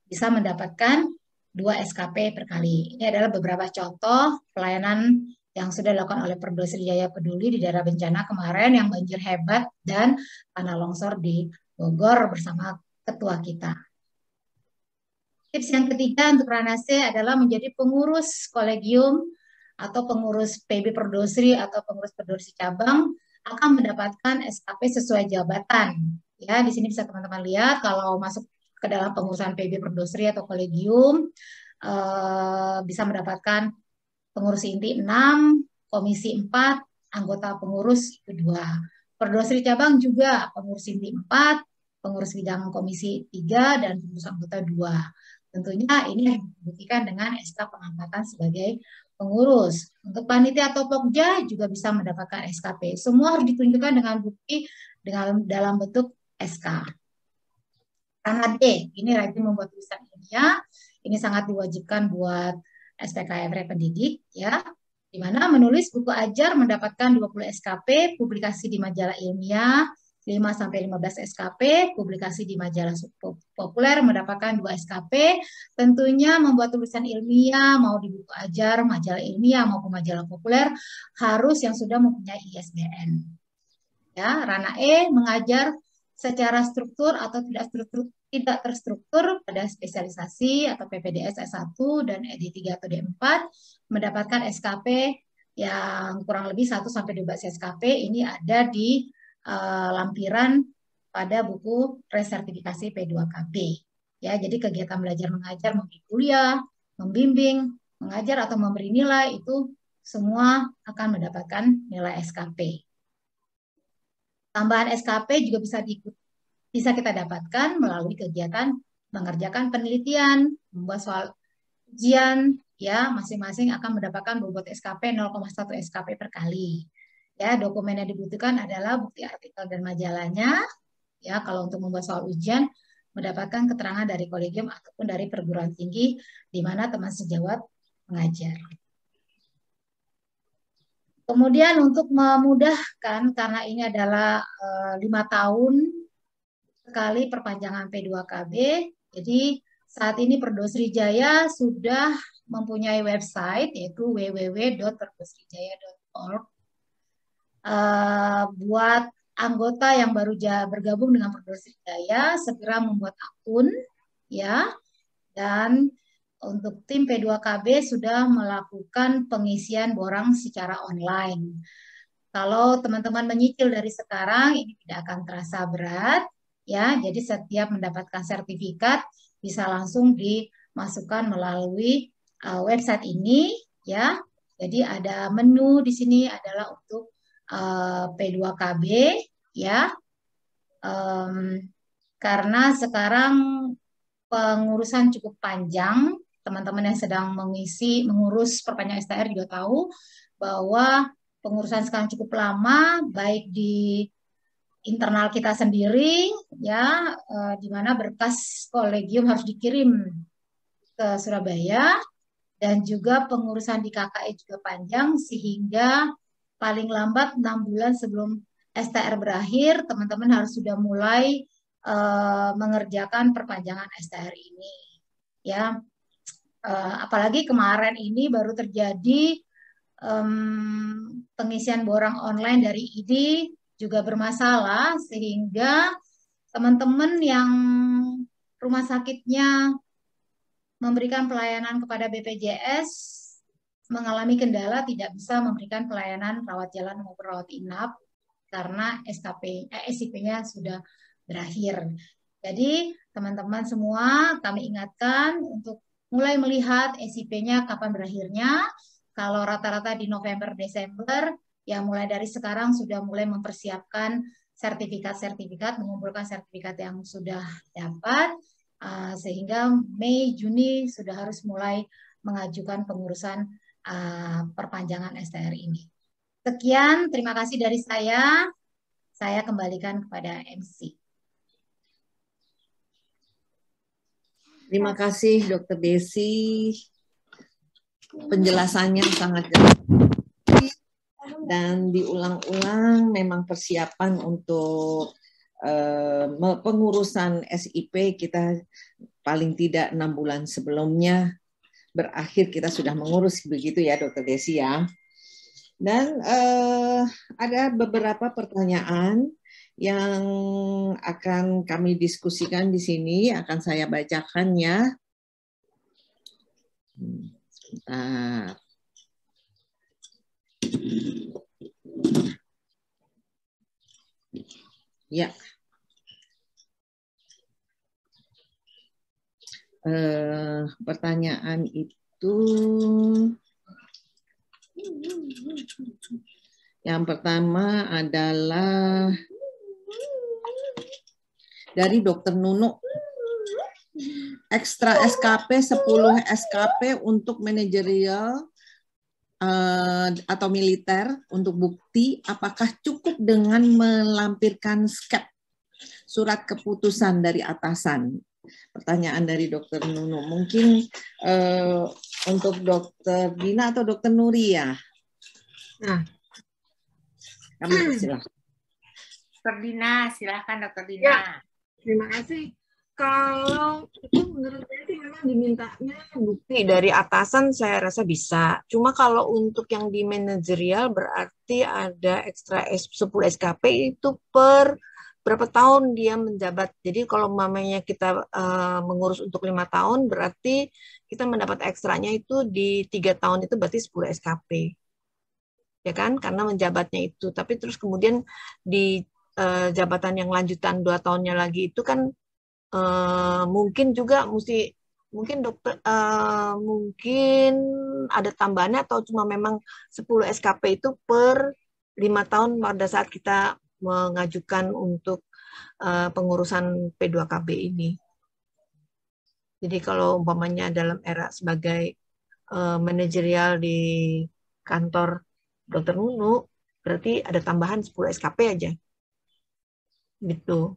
bisa mendapatkan 2 SKP per kali. Ini adalah beberapa contoh pelayanan yang sudah dilakukan oleh Perdosri Jaya Peduli di daerah bencana kemarin yang banjir hebat dan tanah longsor di Bogor bersama ketua kita. Tips yang ketiga untuk ranah C adalah menjadi pengurus kolegium atau pengurus PB Perdosri atau pengurus Perdosri cabang akan mendapatkan SKP sesuai jabatan. Ya, di sini bisa teman-teman lihat kalau masuk ke dalam pengurusan PB Perdosri atau kolegium bisa mendapatkan pengurus inti 6, komisi 4, anggota pengurus itu 2. Perdosri cabang juga pengurus inti 4, pengurus bidang komisi 3, dan pengurus anggota 2. Tentunya ini dibuktikan dengan SK pengangkatan sebagai pengurus. Untuk panitia atau pokja juga bisa mendapatkan SKP. Semua harus ditunjukkan dengan bukti dalam bentuk SK. Ranah D, ini rajin membuat tulisan ilmiah. Ini sangat diwajibkan buat SPKFR pendidik, ya, di mana menulis buku ajar mendapatkan 20 SKP, publikasi di majalah ilmiah 5-15 SKP, publikasi di majalah populer mendapatkan 2 SKP. Tentunya membuat tulisan ilmiah mau di buku ajar, majalah ilmiah maupun majalah populer harus yang sudah mempunyai ISBN. Ya, ranah E, mengajar secara struktur atau tidak terstruktur pada spesialisasi atau PPDS S1 dan D3 atau D4 mendapatkan SKP yang kurang lebih 1-12 SKP. Ini ada di lampiran pada buku resertifikasi P2KB. Ya, jadi kegiatan belajar mengajar, memberi kuliah, membimbing, mengajar atau memberi nilai itu semua akan mendapatkan nilai SKP. Tambahan SKP juga bisa kita dapatkan melalui kegiatan mengerjakan penelitian, membuat soal ujian, ya, masing-masing akan mendapatkan bobot SKP 0,1 SKP per kali. Ya, dokumen yang dibutuhkan adalah bukti artikel dan majalahnya, Ya, kalau untuk membuat soal ujian, mendapatkan keterangan dari kolegium ataupun dari perguruan tinggi di mana teman sejawat mengajar. Kemudian untuk memudahkan, karena ini adalah 5 tahun sekali perpanjangan P2KB, jadi saat ini Perdosrijaya sudah mempunyai website yaitu www.perdosrijaya.org. Buat anggota yang baru bergabung dengan Perdosrijaya segera membuat akun ya, dan untuk tim P2KB sudah melakukan pengisian borang secara online. Kalau teman-teman menyicil dari sekarang ini tidak akan terasa berat ya, jadi setiap mendapatkan sertifikat bisa langsung dimasukkan melalui website ini ya. Jadi ada menu di sini adalah untuk P2KB ya. Karena sekarang pengurusan cukup panjang, teman-teman yang sedang mengurus perpanjangan STR juga tahu bahwa pengurusan sekarang cukup lama, baik di internal kita sendiri, ya, di mana berkas kolegium harus dikirim ke Surabaya, dan juga pengurusan di KKI juga panjang, sehingga paling lambat 6 bulan sebelum STR berakhir, teman-teman harus sudah mulai mengerjakan perpanjangan STR ini, ya. Apalagi kemarin ini baru terjadi pengisian borang online dari ID juga bermasalah, sehingga teman-teman yang rumah sakitnya memberikan pelayanan kepada BPJS mengalami kendala tidak bisa memberikan pelayanan rawat jalan maupun rawat inap karena SIP-nya sudah berakhir. Jadi teman-teman semua kami ingatkan untuk mulai melihat SIP-nya kapan berakhirnya. Kalau rata-rata di November-Desember, ya mulai dari sekarang sudah mulai mempersiapkan sertifikat-sertifikat, mengumpulkan sertifikat yang sudah dapat, sehingga Mei, Juni sudah harus mulai mengajukan pengurusan perpanjangan STR ini. Sekian, terima kasih dari saya. Saya kembalikan kepada MC. Terima kasih Dr. Desi. Penjelasannya sangat jelas. Dan diulang-ulang memang persiapan untuk pengurusan SIP kita paling tidak 6 bulan sebelumnya berakhir kita sudah mengurus, begitu ya Dr. Desi ya. Dan ada beberapa pertanyaan yang akan kami diskusikan di sini, akan saya bacakan ya. Sebentar. Ya. Pertanyaan itu yang pertama adalah dari Dr. Nunu. Ekstra SKP 10 SKP untuk manajerial atau militer untuk bukti, apakah cukup dengan melampirkan skep surat keputusan dari atasan? Pertanyaan dari Dr. Nunu. Mungkin untuk Dr. Dina atau Dr. Nuri ya? Nah, kami silakan. Dr. Dina, silahkan Dr. Dina. Ya, terima kasih. Kalau itu menurut saya sih memang dimintanya bukti dari atasan, saya rasa bisa. Cuma kalau untuk yang di manajerial berarti ada ekstra 10 SKP itu per berapa tahun dia menjabat. Jadi kalau mamanya kita mengurus untuk 5 tahun, berarti kita mendapat ekstranya itu di 3 tahun itu berarti 10 SKP. Ya kan? Karena menjabatnya itu. Tapi terus kemudian di jabatan yang lanjutan 2 tahunnya lagi itu kan mungkin juga mungkin dokter mungkin ada tambahannya atau cuma memang 10 SKP itu per 5 tahun pada saat kita mengajukan untuk pengurusan P2KB ini. Jadi kalau umpamanya dalam era sebagai manajerial di kantor Dr. Nunu, berarti ada tambahan 10 SKP aja. Gitu.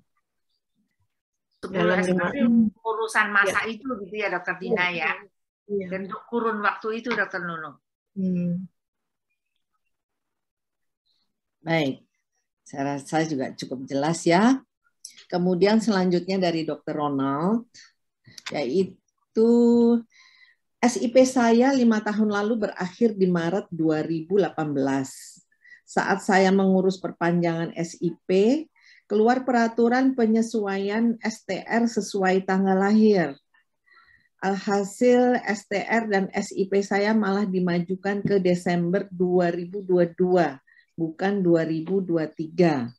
10 Dalam SKP urusan masa itu gitu ya Dokter Dina ya. Iya. Dan untuk kurun waktu itu Dokter Nunu. Baik, saya rasa juga cukup jelas ya. Kemudian selanjutnya dari Dr. Ronald, yaitu SIP saya 5 tahun lalu berakhir di Maret 2018. Saat saya mengurus perpanjangan SIP, keluar peraturan penyesuaian STR sesuai tanggal lahir. Alhasil STR dan SIP saya malah dimajukan ke Desember 2022, bukan 2023.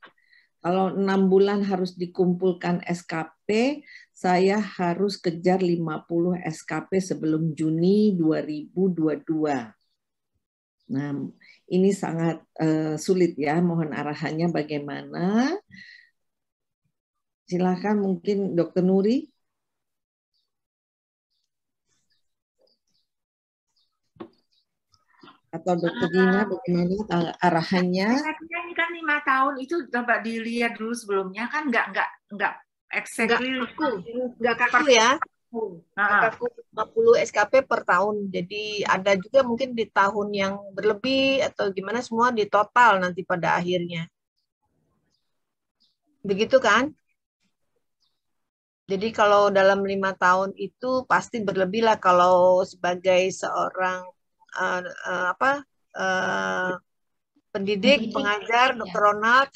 Kalau 6 bulan harus dikumpulkan SKP, saya harus kejar 50 SKP sebelum Juni 2022. Nah, ini sangat sulit ya, mohon arahannya bagaimana. Silakan mungkin Dr. Nuri. Atau Dr. Dina, bagaimana arahannya? Ini kan 5 tahun itu coba dilihat dulu sebelumnya kan nggak exactly nggak kaku ya. Nggak kaku 50 SKP per tahun. Jadi ada juga mungkin di tahun yang berlebih atau gimana, semua di total nanti pada akhirnya. Begitu kan? Jadi kalau dalam 5 tahun itu pasti berlebih lah kalau sebagai seorang pendidik, pengajar, Dr. Ronald,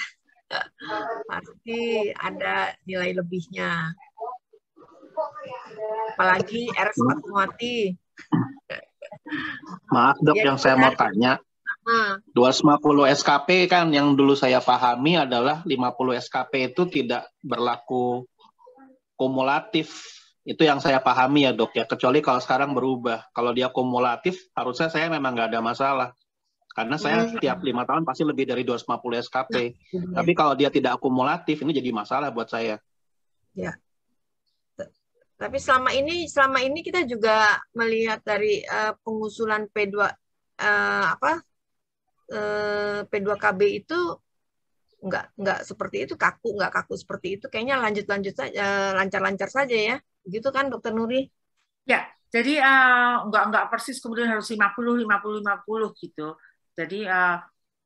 pasti ada nilai lebihnya. Apalagi RS Fatmawati. Maaf dok, yang saya mau tanya, 250 SKP kan yang dulu saya pahami adalah 50 SKP itu tidak berlaku kumulatif. Itu yang saya pahami ya dok ya, kecuali kalau sekarang berubah. Kalau dia kumulatif, harusnya saya memang nggak ada masalah. Karena saya setiap 5 tahun pasti lebih dari 250 SKP. Tapi kalau dia tidak akumulatif, ini jadi masalah buat saya. Ya. Tapi selama ini kita juga melihat dari pengusulan P2KB itu nggak seperti itu, nggak kaku seperti itu. Kayaknya lanjut saja, lancar-lancar saja ya. Begitu kan Dokter Nuri? Ya, jadi nggak persis kemudian harus 50 gitu. Jadi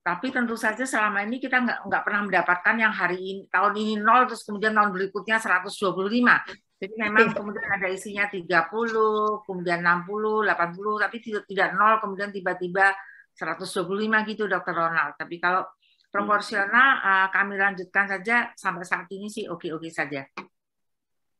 tapi tentu saja selama ini kita nggak pernah mendapatkan yang hari ini, tahun ini 0, terus kemudian tahun berikutnya 125. Jadi memang kemudian ada isinya 30, kemudian 60, 80, tapi tidak 0, kemudian tiba-tiba 125 gitu Dokter Ronald. Tapi kalau proporsional kami lanjutkan saja sampai saat ini sih oke-oke saja.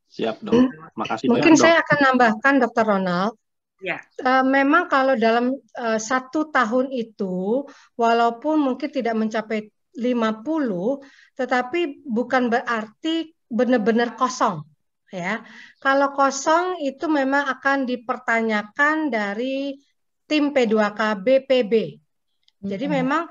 Siap dok, makasih mungkin banyak, saya akan nambahkan Dokter Ronald. Ya. Memang kalau dalam 1 tahun itu, walaupun mungkin tidak mencapai 50, tetapi bukan berarti benar-benar kosong. Ya, kalau kosong itu memang akan dipertanyakan dari tim P2KB PB. Jadi memang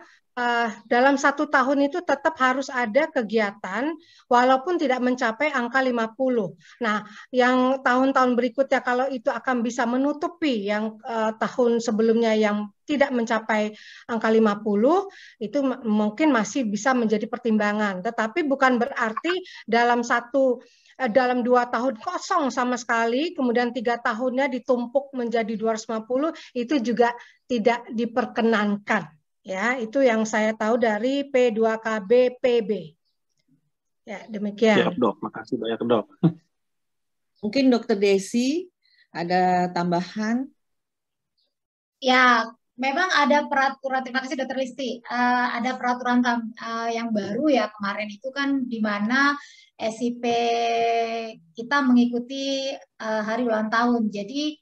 dalam 1 tahun itu tetap harus ada kegiatan walaupun tidak mencapai angka 50. Nah, yang tahun-tahun berikutnya kalau itu akan bisa menutupi yang tahun sebelumnya yang tidak mencapai angka 50, itu mungkin masih bisa menjadi pertimbangan. Tetapi bukan berarti dalam 2 tahun kosong sama sekali, kemudian 3 tahunnya ditumpuk menjadi 250, itu juga tidak diperkenankan. Ya, itu yang saya tahu dari P2KB PB. Ya, demikian. Siap dok, makasih banyak dok. Mungkin Dokter Desi ada tambahan? Ya, memang ada peraturan, terima kasih Dokter Listi, ada peraturan yang baru ya kemarin itu kan di mana SIP kita mengikuti hari ulang tahun. Jadi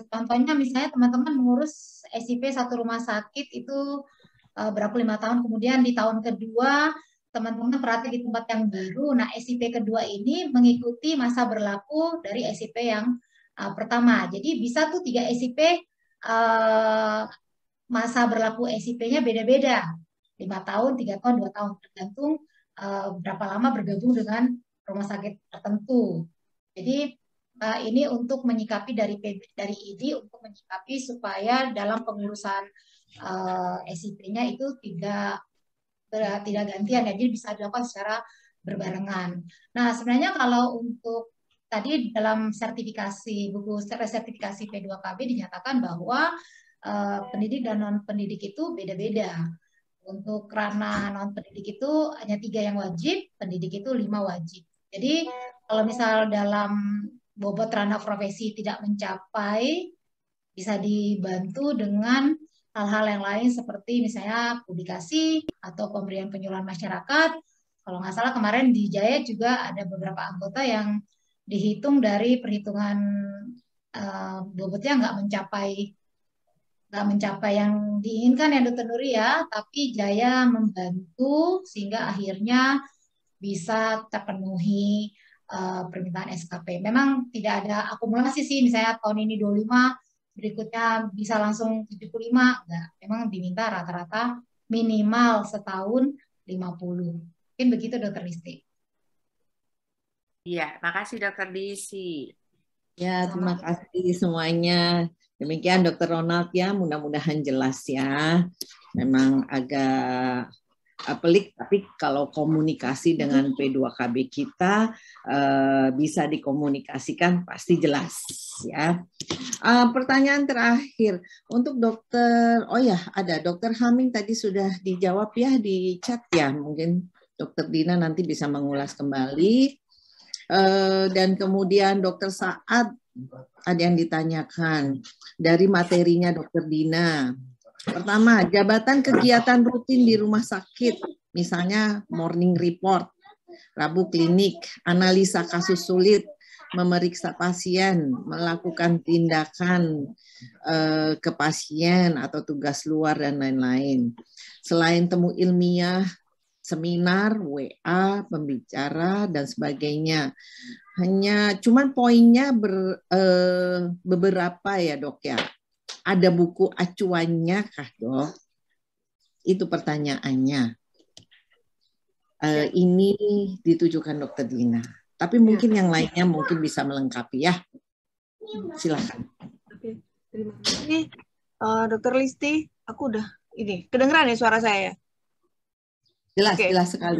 contohnya misalnya teman-teman mengurus SIP satu rumah sakit itu berapa 5 tahun, kemudian di tahun kedua teman-teman praktik di tempat yang baru. Nah, SIP kedua ini mengikuti masa berlaku dari SIP yang pertama. Jadi bisa tuh 3 SIP masa berlaku SIP-nya beda-beda. 5 tahun, 3 tahun, 2 tahun, tergantung berapa lama bergabung dengan rumah sakit tertentu. Jadi ini untuk menyikapi dari ID untuk menyikapi supaya dalam pengurusan SIP-nya itu tidak gantian ya, jadi bisa dilakukan secara berbarengan. Nah, sebenarnya kalau untuk tadi dalam sertifikasi, buku sertifikasi P2KB dinyatakan bahwa pendidik dan non-pendidik itu beda-beda. Untuk ranah non-pendidik itu hanya 3 yang wajib, pendidik itu 5 wajib. Jadi kalau misal dalam bobot ranah profesi tidak mencapai, bisa dibantu dengan hal-hal yang lain seperti misalnya publikasi atau pemberian penyuluhan masyarakat. Kalau nggak salah kemarin di Jaya juga ada beberapa anggota yang dihitung dari perhitungan bobotnya nggak mencapai yang diinginkan ya Dr. Nuri ya, tapi Jaya membantu sehingga akhirnya bisa terpenuhi permintaan SKP. Memang tidak ada akumulasi sih, misalnya tahun ini 25, berikutnya bisa langsung 75, enggak. Memang diminta rata-rata minimal setahun 50. Mungkin begitu Dr. Listi. Iya, makasih Dr. Disi. Ya, terima kasih semuanya. Demikian Dr. Ronald ya, mudah-mudahan jelas ya. Memang agak pelik, tapi kalau komunikasi dengan P2KB kita bisa dikomunikasikan pasti jelas ya. Pertanyaan terakhir untuk Dokter, oh ya ada Dokter Haming tadi sudah dijawab ya di chat ya, mungkin Dokter Dina nanti bisa mengulas kembali. Dan kemudian Dokter Saad ada yang ditanyakan dari materinya Dokter Dina. Pertama, jabatan kegiatan rutin di rumah sakit, misalnya morning report, Rabu klinik, analisa kasus sulit, memeriksa pasien, melakukan tindakan ke pasien atau tugas luar dan lain-lain. Selain temu ilmiah, seminar, WA, pembicara dan sebagainya. Hanya cuman poinnya beberapa ya Dok ya. Ada buku acuannya kah Dok? Itu pertanyaannya. Ini ditujukan Dokter Dina. Tapi mungkin yang lainnya mungkin bisa melengkapi ya. Silakan. Oke, terima kasih Dokter Listi. Aku udah ini kedengeran ya suara saya? Jelas, jelas sekali.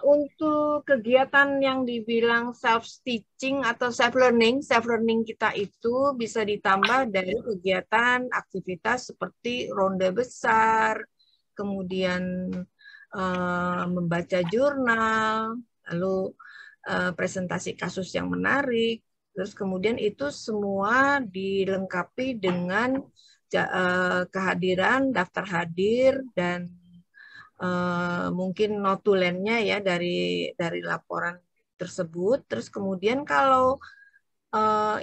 Untuk kegiatan yang dibilang self-teaching atau self-learning kita itu bisa ditambah dari kegiatan aktivitas seperti ronde besar, kemudian membaca jurnal, lalu presentasi kasus yang menarik, terus kemudian itu semua dilengkapi dengan kehadiran daftar hadir dan mungkin notulennya ya dari laporan tersebut. Terus kemudian kalau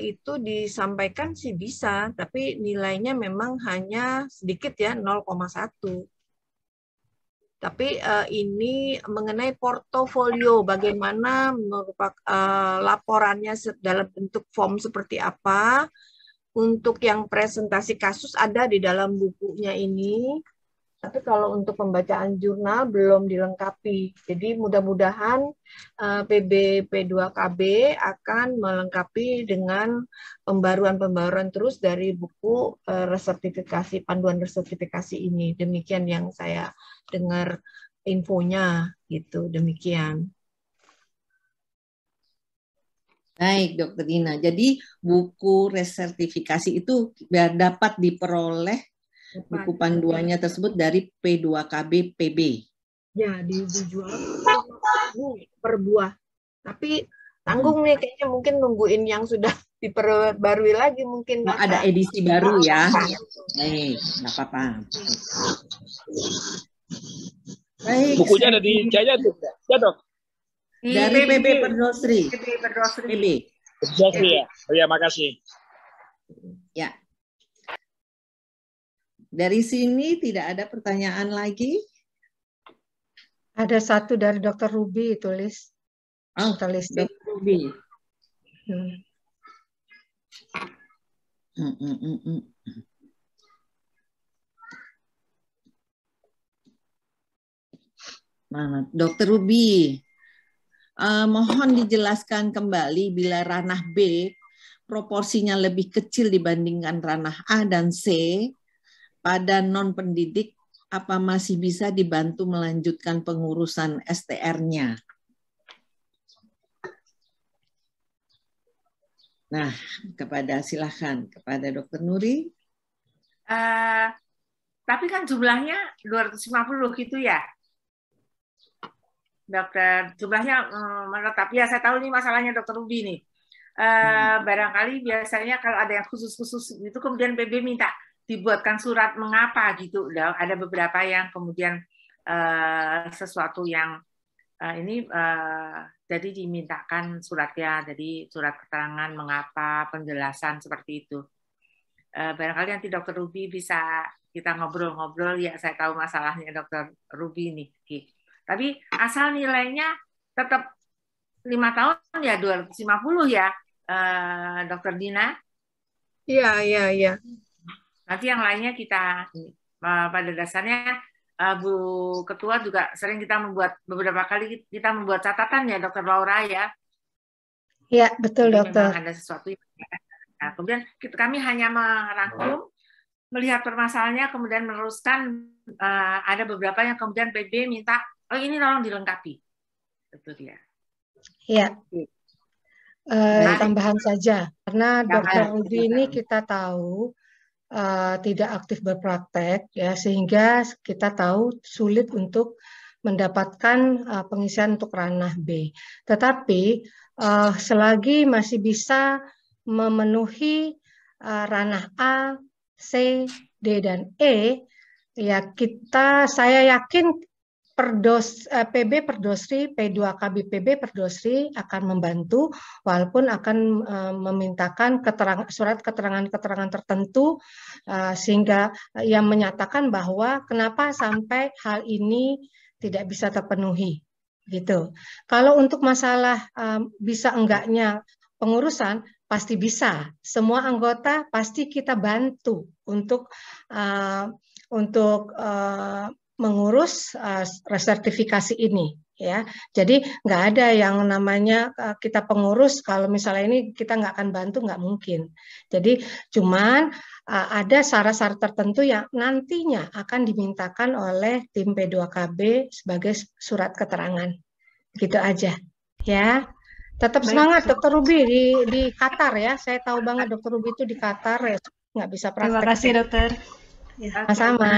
itu disampaikan sih bisa, tapi nilainya memang hanya sedikit ya, 0,1. Tapi ini mengenai portofolio, bagaimana merupakan laporannya dalam bentuk form seperti apa. Untuk yang presentasi kasus ada di dalam bukunya ini. Tapi kalau untuk pembacaan jurnal belum dilengkapi. Jadi mudah-mudahan P2KB akan melengkapi dengan pembaruan-pembaruan terus dari buku resertifikasi, panduan resertifikasi ini. Demikian yang saya dengar infonya gitu. Demikian. Baik, Dokter Dina. Jadi buku resertifikasi itu dapat diperoleh buku panduannya tersebut dari P2KB PB. Ya, dijual per buah. Tapi tanggung nih kayaknya mungkin nungguin yang sudah diperbarui lagi mungkin. Oh, ada edisi baru ya. Nggak apa-apa. Baik. Bukunya ada di Jaya tuh, ya Dok? Dari PB Perdosri. PB. Perdosri ya. Oh ya, makasih. Ya. Dari sini tidak ada pertanyaan lagi? Ada satu dari Dr. Ruby itu, Lis. Oh, Dr. Ruby. Mana? Dr. Ruby, mohon dijelaskan kembali bila ranah B proporsinya lebih kecil dibandingkan ranah A dan C pada non-pendidik apa masih bisa dibantu melanjutkan pengurusan STR-nya? Nah, silahkan kepada Dr. Nuri. Tapi kan jumlahnya 250 gitu ya, dokter. Jumlahnya menetap. Ya, saya tahu nih masalahnya dokter Ruby nih. Barangkali biasanya kalau ada yang khusus-khusus itu kemudian PB minta dibuatkan surat mengapa gitu. Ada beberapa yang kemudian sesuatu yang jadi dimintakan suratnya, jadi surat keterangan mengapa, penjelasan seperti itu. Barangkali nanti Dokter Ruby bisa kita ngobrol-ngobrol, ya saya tahu masalahnya Dokter Ruby nih. Tapi asal nilainya tetap 5 tahun ya 250 ya, Dokter Dina. Iya. Nanti yang lainnya kita pada dasarnya Bu Ketua juga sering kita beberapa kali kita membuat catatan ya Dokter Laura ya. Iya, betul Dokter. Memang ada sesuatu yang nah, kemudian kami hanya merangkum, melihat permasalahannya, kemudian meneruskan. Ada beberapa yang kemudian PB minta, oh ini tolong dilengkapi. Itu dia. Iya. Tambahan saja, karena Dokter Rudy ini kita tahu tidak aktif berpraktek, ya, sehingga kita tahu sulit untuk mendapatkan pengisian untuk ranah B. Tetapi selagi masih bisa memenuhi ranah A, C, D, dan E, ya saya yakin PB Perdosri, P2KB PB Perdosri akan membantu, walaupun akan memintakan surat keterangan-keterangan tertentu, sehingga yang menyatakan bahwa kenapa sampai hal ini tidak bisa terpenuhi, gitu. Kalau untuk masalah bisa enggaknya pengurusan, pasti bisa. Semua anggota pasti kita bantu untuk mengurus resertifikasi ini, ya. Jadi nggak ada yang namanya kita pengurus kalau misalnya ini kita nggak akan bantu, nggak mungkin. Jadi cuman ada syarat-syarat tertentu yang nantinya akan dimintakan oleh tim P2KB sebagai surat keterangan. Gitu aja, ya. Tetap semangat Dokter Ruby di Qatar ya. Saya tahu banget Dokter Ruby itu di Qatar ya, nggak bisa praktek. Terima kasih Dokter. Sama-sama.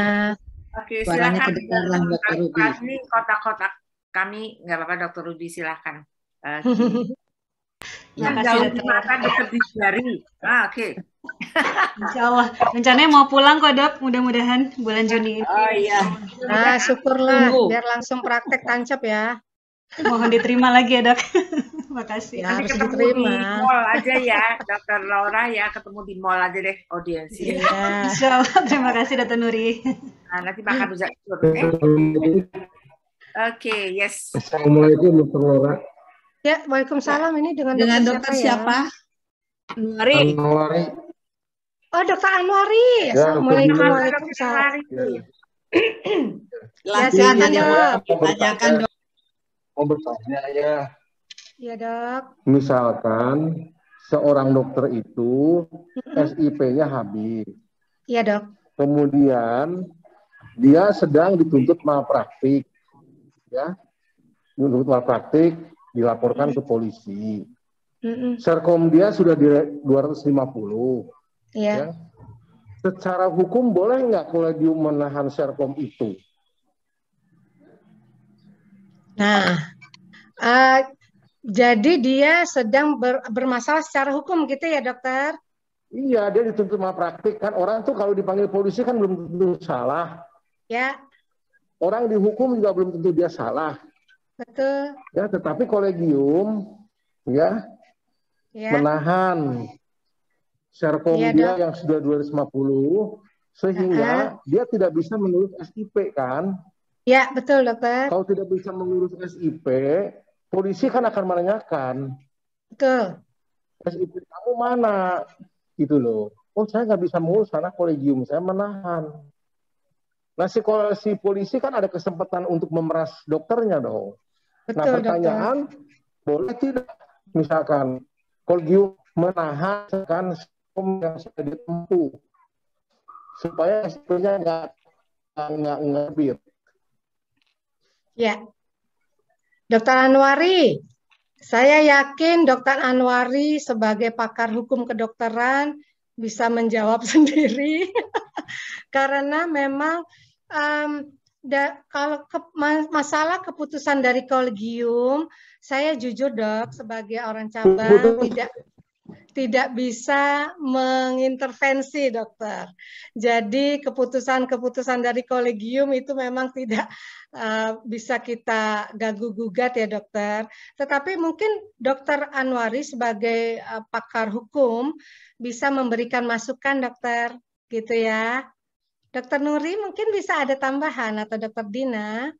Oke, suaranya silakan. kedengaran Dokter Ruby. Ini kotak-kotak kami nggak apa-apa Dokter Ruby, silakan. Terima kasih Dokter. Dokter Dijari. Oke. Insya Allah. Rencananya mau pulang kok Dok, mudah-mudahan bulan Juni ini. Oh iya. Nah, syukurlah biar langsung praktek tancap ya. Mohon diterima lagi ya Dok. Terima kasih. Ya, harus ketemu diterima. di mall aja ya, Dokter Laura ya, ketemu di mall aja deh audiensi. Ya. Insya Allah. Terima kasih Dokter Nuri. Nah, nanti makan bisa. Oke, yes. Assalamualaikum Dokter Laura. Ya, waalaikumsalam. Ini dengan dokter siapa? Anwari. Anwari. Oh, Dokter Anwari. Ya, Assalamualaikum. Dokter Waalaikumsalam. Silakan tanyakan Dok. Mau bertanya ya. Iya Dok. Misalkan seorang dokter itu SIP-nya habis. Iya Dok. Kemudian dia sedang dituntut malpraktik, ya, dituntut malpraktik, dilaporkan ke polisi. Serkom dia sudah di 250. Iya. Ya. Secara hukum boleh nggak kolegium menahan Serkom itu? Nah, jadi dia sedang bermasalah secara hukum gitu ya dokter? Iya, dia dituntut malpraktik kan. Orang tuh kalau dipanggil polisi kan belum tentu salah. Ya. Orang dihukum juga belum tentu dia salah. Betul. Ya, tetapi kolegium ya, menahan Serkom dia yang sudah 250 sehingga dia tidak bisa mengurus SIP kan? Ya, betul dokter. Kalau tidak bisa mengurus SIP, polisi kan akan menanyakan. Betul. SIP kamu mana? Gitu loh. Oh, saya nggak bisa mengurus karena kolegium saya menahan. Nah, si polisi kan ada kesempatan untuk memeras dokternya dong. Betul, nah, pertanyaan, boleh tidak misalkan kolegium menahan kan yang sudah ditempuh supaya SIP-nya nggak ngebir. Ya, Dokter Anwari, saya yakin Dokter Anwari sebagai pakar hukum kedokteran bisa menjawab sendiri karena memang kalau masalah keputusan dari kolegium, saya jujur dok sebagai orang cabang tidak bisa mengintervensi dokter. Jadi keputusan-keputusan dari kolegium itu memang tidak bisa kita ganggu-gugat ya dokter. Tetapi mungkin Dokter Anwari sebagai pakar hukum bisa memberikan masukan dokter, gitu ya. Dokter Nuri mungkin bisa ada tambahan atau Dokter Dina.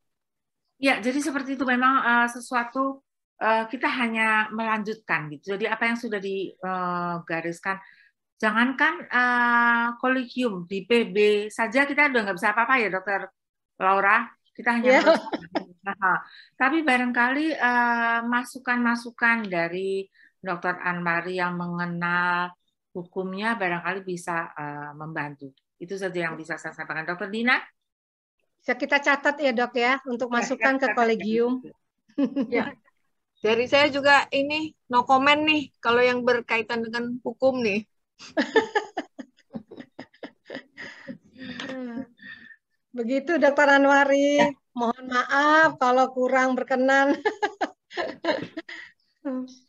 Ya, jadi seperti itu memang sesuatu kita hanya melanjutkan gitu. Jadi apa yang sudah digariskan, jangankan kolegium di PB saja kita udah nggak bisa apa-apa ya Dokter Laura. Kita hanya tapi barangkali masukan-masukan dari Dokter Anwari yang mengenal hukumnya barangkali bisa membantu. Itu saja yang bisa saya sampaikan. Dokter Dina? Bisa kita catat ya dok ya untuk masukan ke kolegium. Ya. Dari saya juga ini no comment nih kalau yang berkaitan dengan hukum nih. Begitu Dokter Anwari. Mohon maaf kalau kurang berkenan.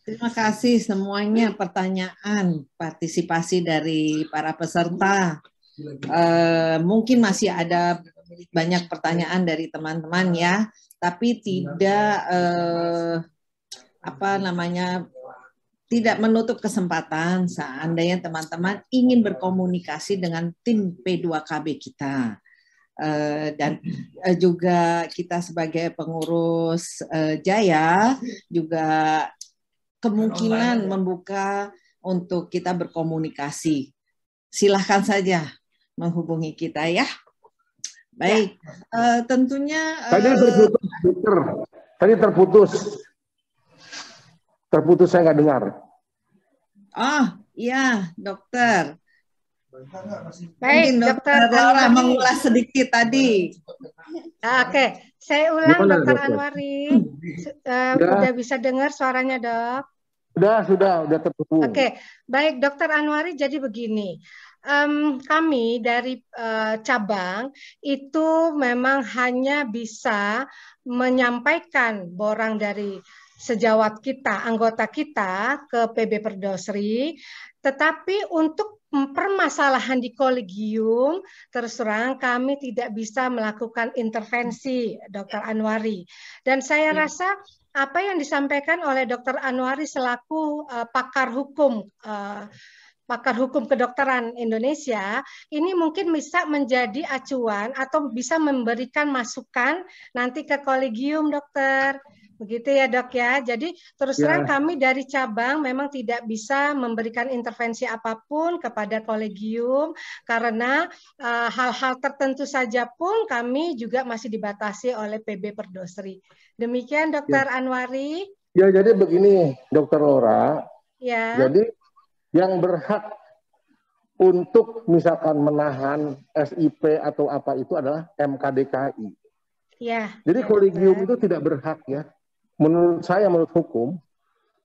Terima kasih semuanya pertanyaan, partisipasi dari para peserta. Mungkin masih ada banyak pertanyaan dari teman-teman ya, tapi tidak tidak menutup kesempatan seandainya teman-teman ingin berkomunikasi dengan tim P2KB kita. Dan juga kita sebagai pengurus Jaya juga kemungkinan membuka untuk kita berkomunikasi. Silahkan saja menghubungi kita ya. Baik, tentunya tadi terputus. Terputus, saya nggak dengar. Oh, iya, dokter. Baik, mungkin Dokter Laura mengulas sedikit tadi. Oke, saya ulang. Gimana, Dokter dokter? Anwari, udah bisa dengar suaranya dok? Sudah terputus. Oke, baik Dokter Anwari. Jadi begini, kami dari cabang itu memang hanya bisa menyampaikan borang dari sejawat kita, anggota kita ke PB Perdosri, tetapi untuk permasalahan di kolegium, terus terang kami tidak bisa melakukan intervensi, Dokter Anwari. Dan saya rasa apa yang disampaikan oleh Dokter Anwari selaku pakar hukum kedokteran Indonesia, ini mungkin bisa menjadi acuan atau bisa memberikan masukan nanti ke kolegium dokter. Begitu ya dok ya. Jadi terus terang kami dari cabang memang tidak bisa memberikan intervensi apapun kepada kolegium karena hal-hal tertentu saja pun kami juga masih dibatasi oleh PB Perdosri. Demikian Dokter Anwari. Ya, jadi begini Dokter Laura. Ya. Jadi yang berhak untuk misalkan menahan SIP atau apa itu adalah MKDKI. Ya. Jadi kolegium itu tidak berhak ya. Menurut saya, menurut hukum,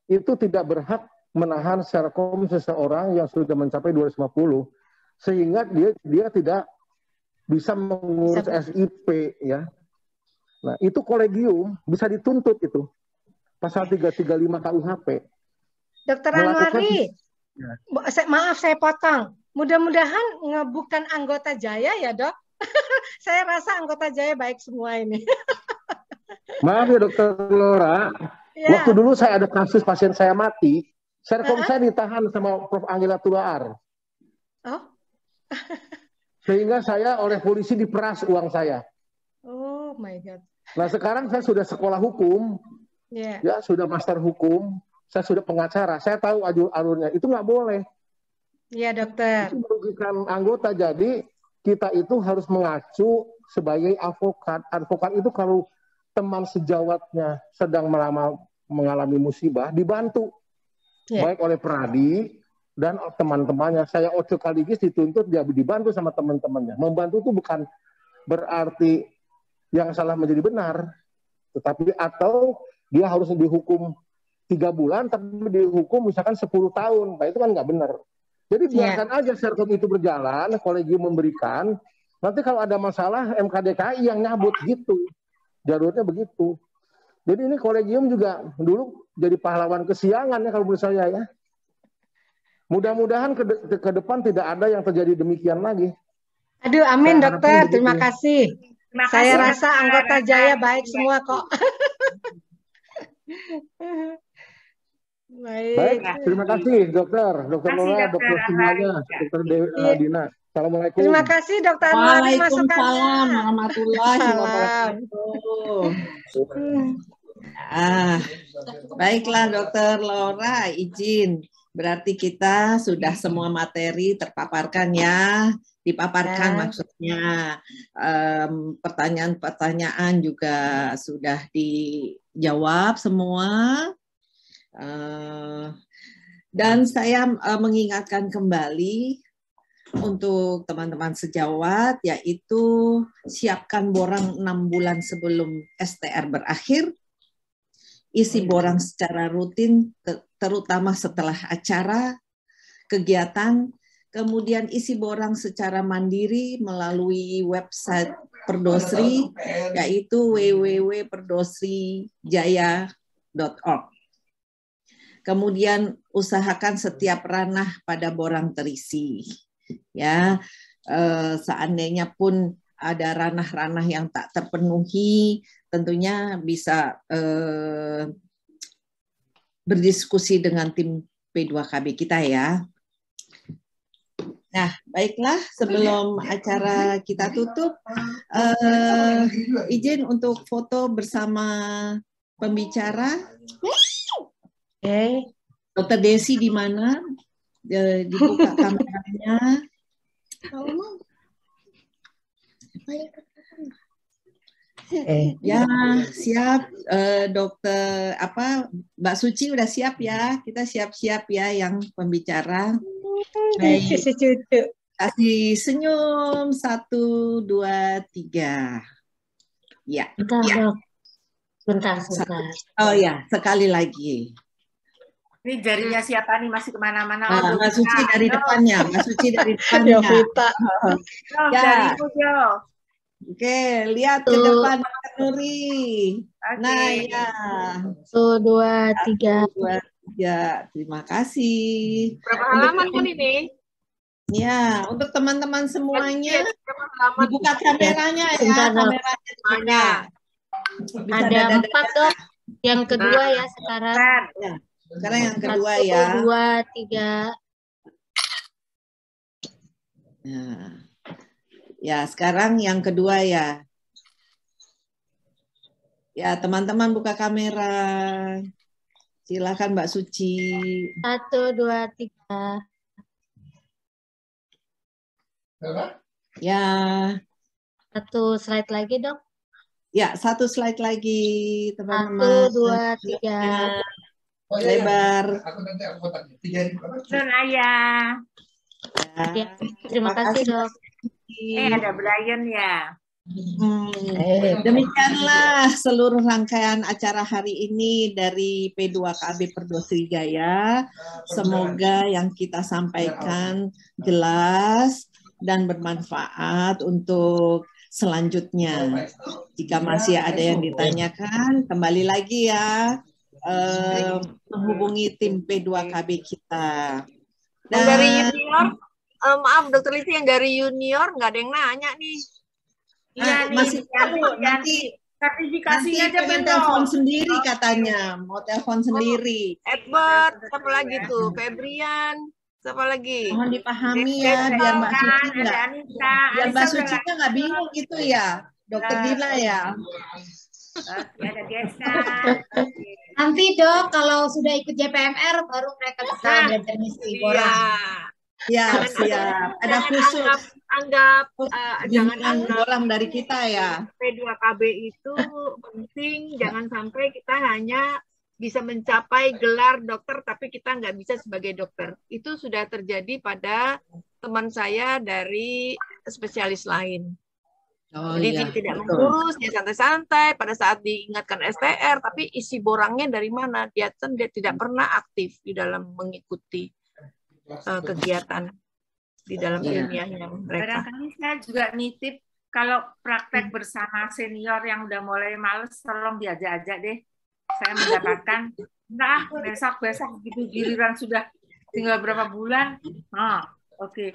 itu tidak berhak menahan serkom seseorang yang sudah mencapai 250 sehingga dia tidak bisa mengurus SIP ya. Nah, itu kolegium bisa dituntut itu. Pasal 335 KUHP. Dokter Anwari, maaf saya potong. Mudah-mudahan bukan anggota Jaya ya dok. Saya rasa anggota Jaya baik semua ini. Maaf ya Dokter Laura, waktu dulu saya ada kasus pasien saya mati, serkom saya ditahan sama Prof. Angela Tulaar. Oh. Sehingga saya oleh polisi diperas uang saya. Oh my God. Nah sekarang saya sudah sekolah hukum, ya sudah master hukum, saya sudah pengacara, saya tahu alurnya, itu nggak boleh. Iya dokter. Itu merugikan anggota, jadi kita itu harus mengacu sebagai advokat. Advokat itu kalau teman sejawatnya sedang mengalami musibah, dibantu. Baik oleh Peradi dan teman-temannya. Saya Oce Kaligis dituntut, dia dibantu sama teman-temannya. Membantu itu bukan berarti yang salah menjadi benar, tetapi atau dia harus dihukum 3 bulan tapi dihukum misalkan 10 tahun, nah itu kan nggak benar. Jadi biarkan aja sertum itu berjalan, kolegium memberikan, nanti kalau ada masalah MKDKI yang nyabut gitu, jalurnya begitu. Jadi ini kolegium juga dulu jadi pahlawan kesiangan ya kalau menurut saya ya. Mudah-mudahan ke depan tidak ada yang terjadi demikian lagi. Aduh, amin dokter, terima kasih. Terima Saya kasih, rasa anggota Jaya baik semua kok. Baik, terima kasih dokter Nora, dokter semuanya, dokter Dina. Assalamualaikum. Terima kasih dokter Anwari masukannya. Waalaikumsalam warahmatullahi wabarakatuh. Baiklah dokter Laura, izin. Berarti kita sudah semua materi terpaparkan ya. Dipaparkan maksudnya. Pertanyaan-pertanyaan juga sudah dijawab semua. Dan saya mengingatkan kembali untuk teman-teman sejawat, yaitu siapkan borang 6 bulan sebelum STR berakhir, isi borang secara rutin, terutama setelah acara, kegiatan, kemudian isi borang secara mandiri melalui website Perdosri, yaitu www.perdosrijaya.org. Kemudian usahakan setiap ranah pada borang terisi. Ya, seandainya pun ada ranah-ranah yang tak terpenuhi, tentunya bisa berdiskusi dengan tim P2KB kita ya. Nah, baiklah, sebelum acara kita tutup, izin untuk foto bersama pembicara. Dokter Desi di mana? Dibuka kameranya. Ya, siap. Dokter Mbak Suci udah siap ya? Kita siap-siap ya yang pembicara. Baik. Kasih senyum 1, 2, 3. Ya. Bentar. Oh ya, sekali lagi. Ini jarinya siapa nih, masih kemana-mana? Mbak Suci dari depannya. Mbak Suci dari depannya. Ya. Oke, lihat ke depan Mbak Nuri. Nah, ya. 1, 2, 3. Ya, terima kasih. Berapa halaman kan ini? Ya, untuk teman-teman semuanya, dibuka kameranya ya. Kameranya dibuka. Ada 4 dok. Yang kedua ya sekarang. Sekarang yang kedua ya. 1, 2, 3. Nah. Ya, sekarang yang kedua ya. Ya, teman-teman buka kamera. Silakan Mbak Suci. 1, 2, 3. Ya. 1 slide lagi dok. Ya, 1 slide lagi, teman-teman. 1, 2, 3. Lebar. Ayah. Ya, terima kasih dok. Ada Brian ya. Demikianlah seluruh rangkaian acara hari ini dari P2KB Perdosri Jaya. Semoga yang kita sampaikan jelas dan bermanfaat untuk selanjutnya. Jika masih ada yang ditanyakan, kembali lagi ya, menghubungi tim P2KB kita. Dan dari junior, maaf Dokter Lisi, yang dari junior nggak ada yang nanya nih. Iya nih, masih nanti sertifikasinya aja pengen telepon sendiri katanya, mau telepon sendiri. Edward, siapa lagi tuh? Febrian, siapa lagi? Mohon dipahami ya, biar Mbak Suci nggak bingung gitu ya, Dokter Dila ya. Ada Desa. Nanti dok, kalau sudah ikut JPMR baru mereka bisa belajar misi borang. Ya, siap. Ada khusus. Anggap jangan borang dari kita ya. P2KB itu penting, jangan sampai kita hanya bisa mencapai gelar dokter tapi kita nggak bisa sebagai dokter. Itu sudah terjadi pada teman saya dari spesialis lain. Jadi dia tidak mengurus, dia santai-santai pada saat diingatkan STR, tapi isi borangnya dari mana? Dia tidak pernah aktif di dalam mengikuti kegiatan di dalam ilmiahnya mereka. Barangkali saya juga nitip kalau praktek bersama senior yang udah mulai males, tolong diajak-ajak deh. Saya mendapatkan, enggak, besok gitu giliran sudah tinggal berapa bulan. Oke.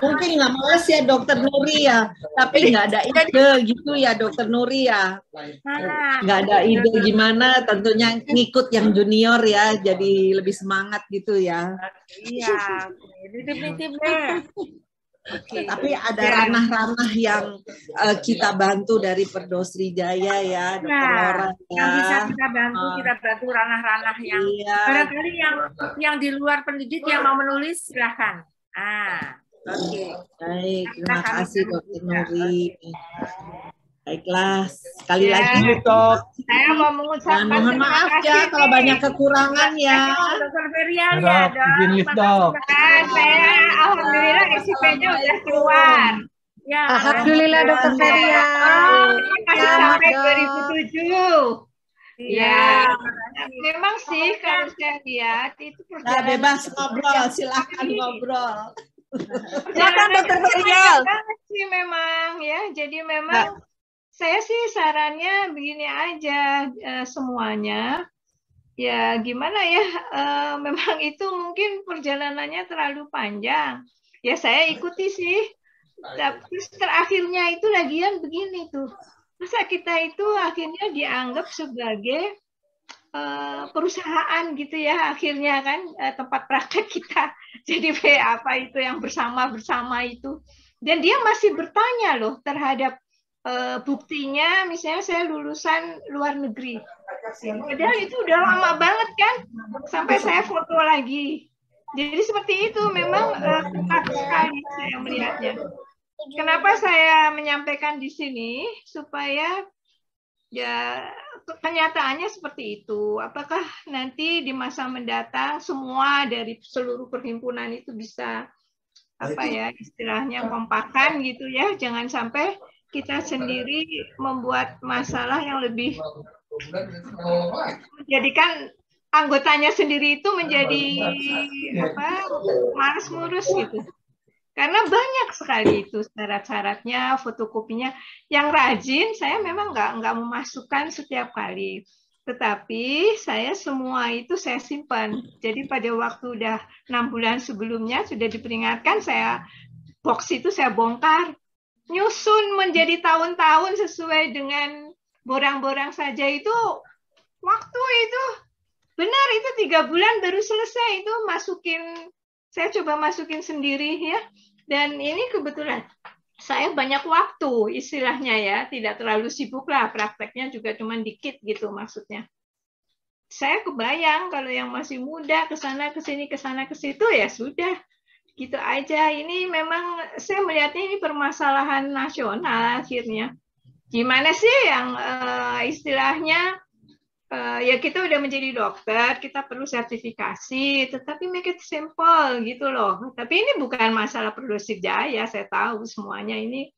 Mungkin nggak males ya Dokter Nuri ya, tapi nggak ada ide gitu ya Dokter Nuri ya. Nggak ada ide gimana, tentunya ngikut yang junior ya, jadi lebih semangat gitu ya. Iya, nitip-nitip deh. Okay. Tapi ada ranah-ranah yang kita bantu dari Perdo Srijaya ya, Dokter Laura. Yang bisa kita bantu ranah-ranah yang barangkali yang di luar pendidik yang mau menulis silahkan. Oke. Baik, terima kasih Dokter Nuri. Baiklah, sekali lagi Dok. Saya mau mengucapkan mohon maaf ya kalau banyak kekurangan ya. Dokter Ferial ya, Dok. Saya alhamdulillah SIP-nya udah keluar. Ya, alhamdulillah Dokter Ferial. Masih sampai 2007. Ya, memang sih kalau saya lihat itu perjalanan bebas ngobrol, silakan ngobrol. Silakan Dokter Ferial. Sih memang ya, jadi memang saya sih sarannya begini aja semuanya. Ya gimana ya, memang itu mungkin perjalanannya terlalu panjang. Ya saya ikuti sih. Tapi terakhirnya itu lagian begini tuh. Masa kita itu akhirnya dianggap sebagai perusahaan gitu ya, akhirnya kan tempat praktek kita jadi apa itu yang bersama-bersama itu. Dan dia masih bertanya loh terhadap buktinya, misalnya saya lulusan luar negeri. Padahal itu udah lama banget kan, sampai saya foto lagi. Jadi seperti itu memang ketat sekali saya melihatnya. Kenapa saya menyampaikan di sini supaya ya kenyataannya seperti itu. Apakah nanti di masa mendatang semua dari seluruh perhimpunan itu bisa apa ya istilahnya kompakan gitu ya, jangan sampai kita sendiri membuat masalah yang lebih menjadikan anggotanya sendiri itu menjadi malas ngurus gitu. Karena banyak sekali itu syarat-syaratnya, fotokopinya. Yang rajin saya memang nggak memasukkan setiap kali. Tetapi saya semua itu saya simpan. Jadi pada waktu udah 6 bulan sebelumnya sudah diperingatkan, saya box itu saya bongkar. Nyusun menjadi tahun-tahun sesuai dengan borang-borang saja itu waktu itu benar itu 3 bulan baru selesai itu saya coba masukin sendiri ya. Dan ini kebetulan saya banyak waktu istilahnya ya, tidak terlalu sibuk lah, prakteknya juga cuma dikit gitu maksudnya. Saya kebayang kalau yang masih muda kesana kesini kesana kesitu ya sudah gitu aja. Ini memang saya melihatnya ini permasalahan nasional akhirnya. Gimana sih yang istilahnya ya kita udah menjadi dokter, kita perlu sertifikasi, tetapi make it simple gitu loh. Tapi ini bukan masalah Perdo Srijaya, saya tahu semuanya ini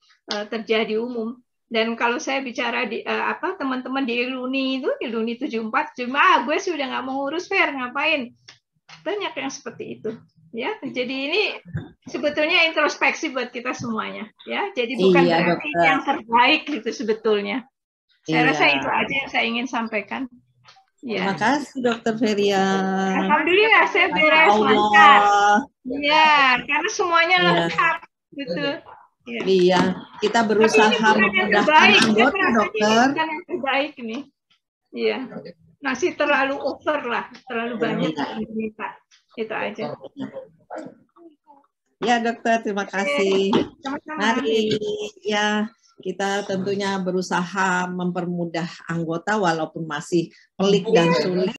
terjadi umum. Dan kalau saya bicara di teman-teman di Iluni itu, Iluni 74, cuma gue sudah nggak mau ngurus fair, ngapain? Banyak yang seperti itu. Ya, jadi ini sebetulnya introspeksi buat kita semuanya. Ya, jadi bukan berarti yang terbaik gitu sebetulnya. Saya rasa itu aja yang saya ingin sampaikan. Ya. Terima kasih Dokter Feria. Alhamdulillah saya beres lancar. Iya, karena semuanya lengkap, betul. Ya. Iya, kita berusaha memudahkan anggota dokter. Bukan yang terbaik nih. Iya, masih terlalu over lah, terlalu banyak yang diminta. Itu aja. Ya dokter, terima kasih. Mari ya. Kita tentunya berusaha mempermudah anggota walaupun masih pelik dan sulit.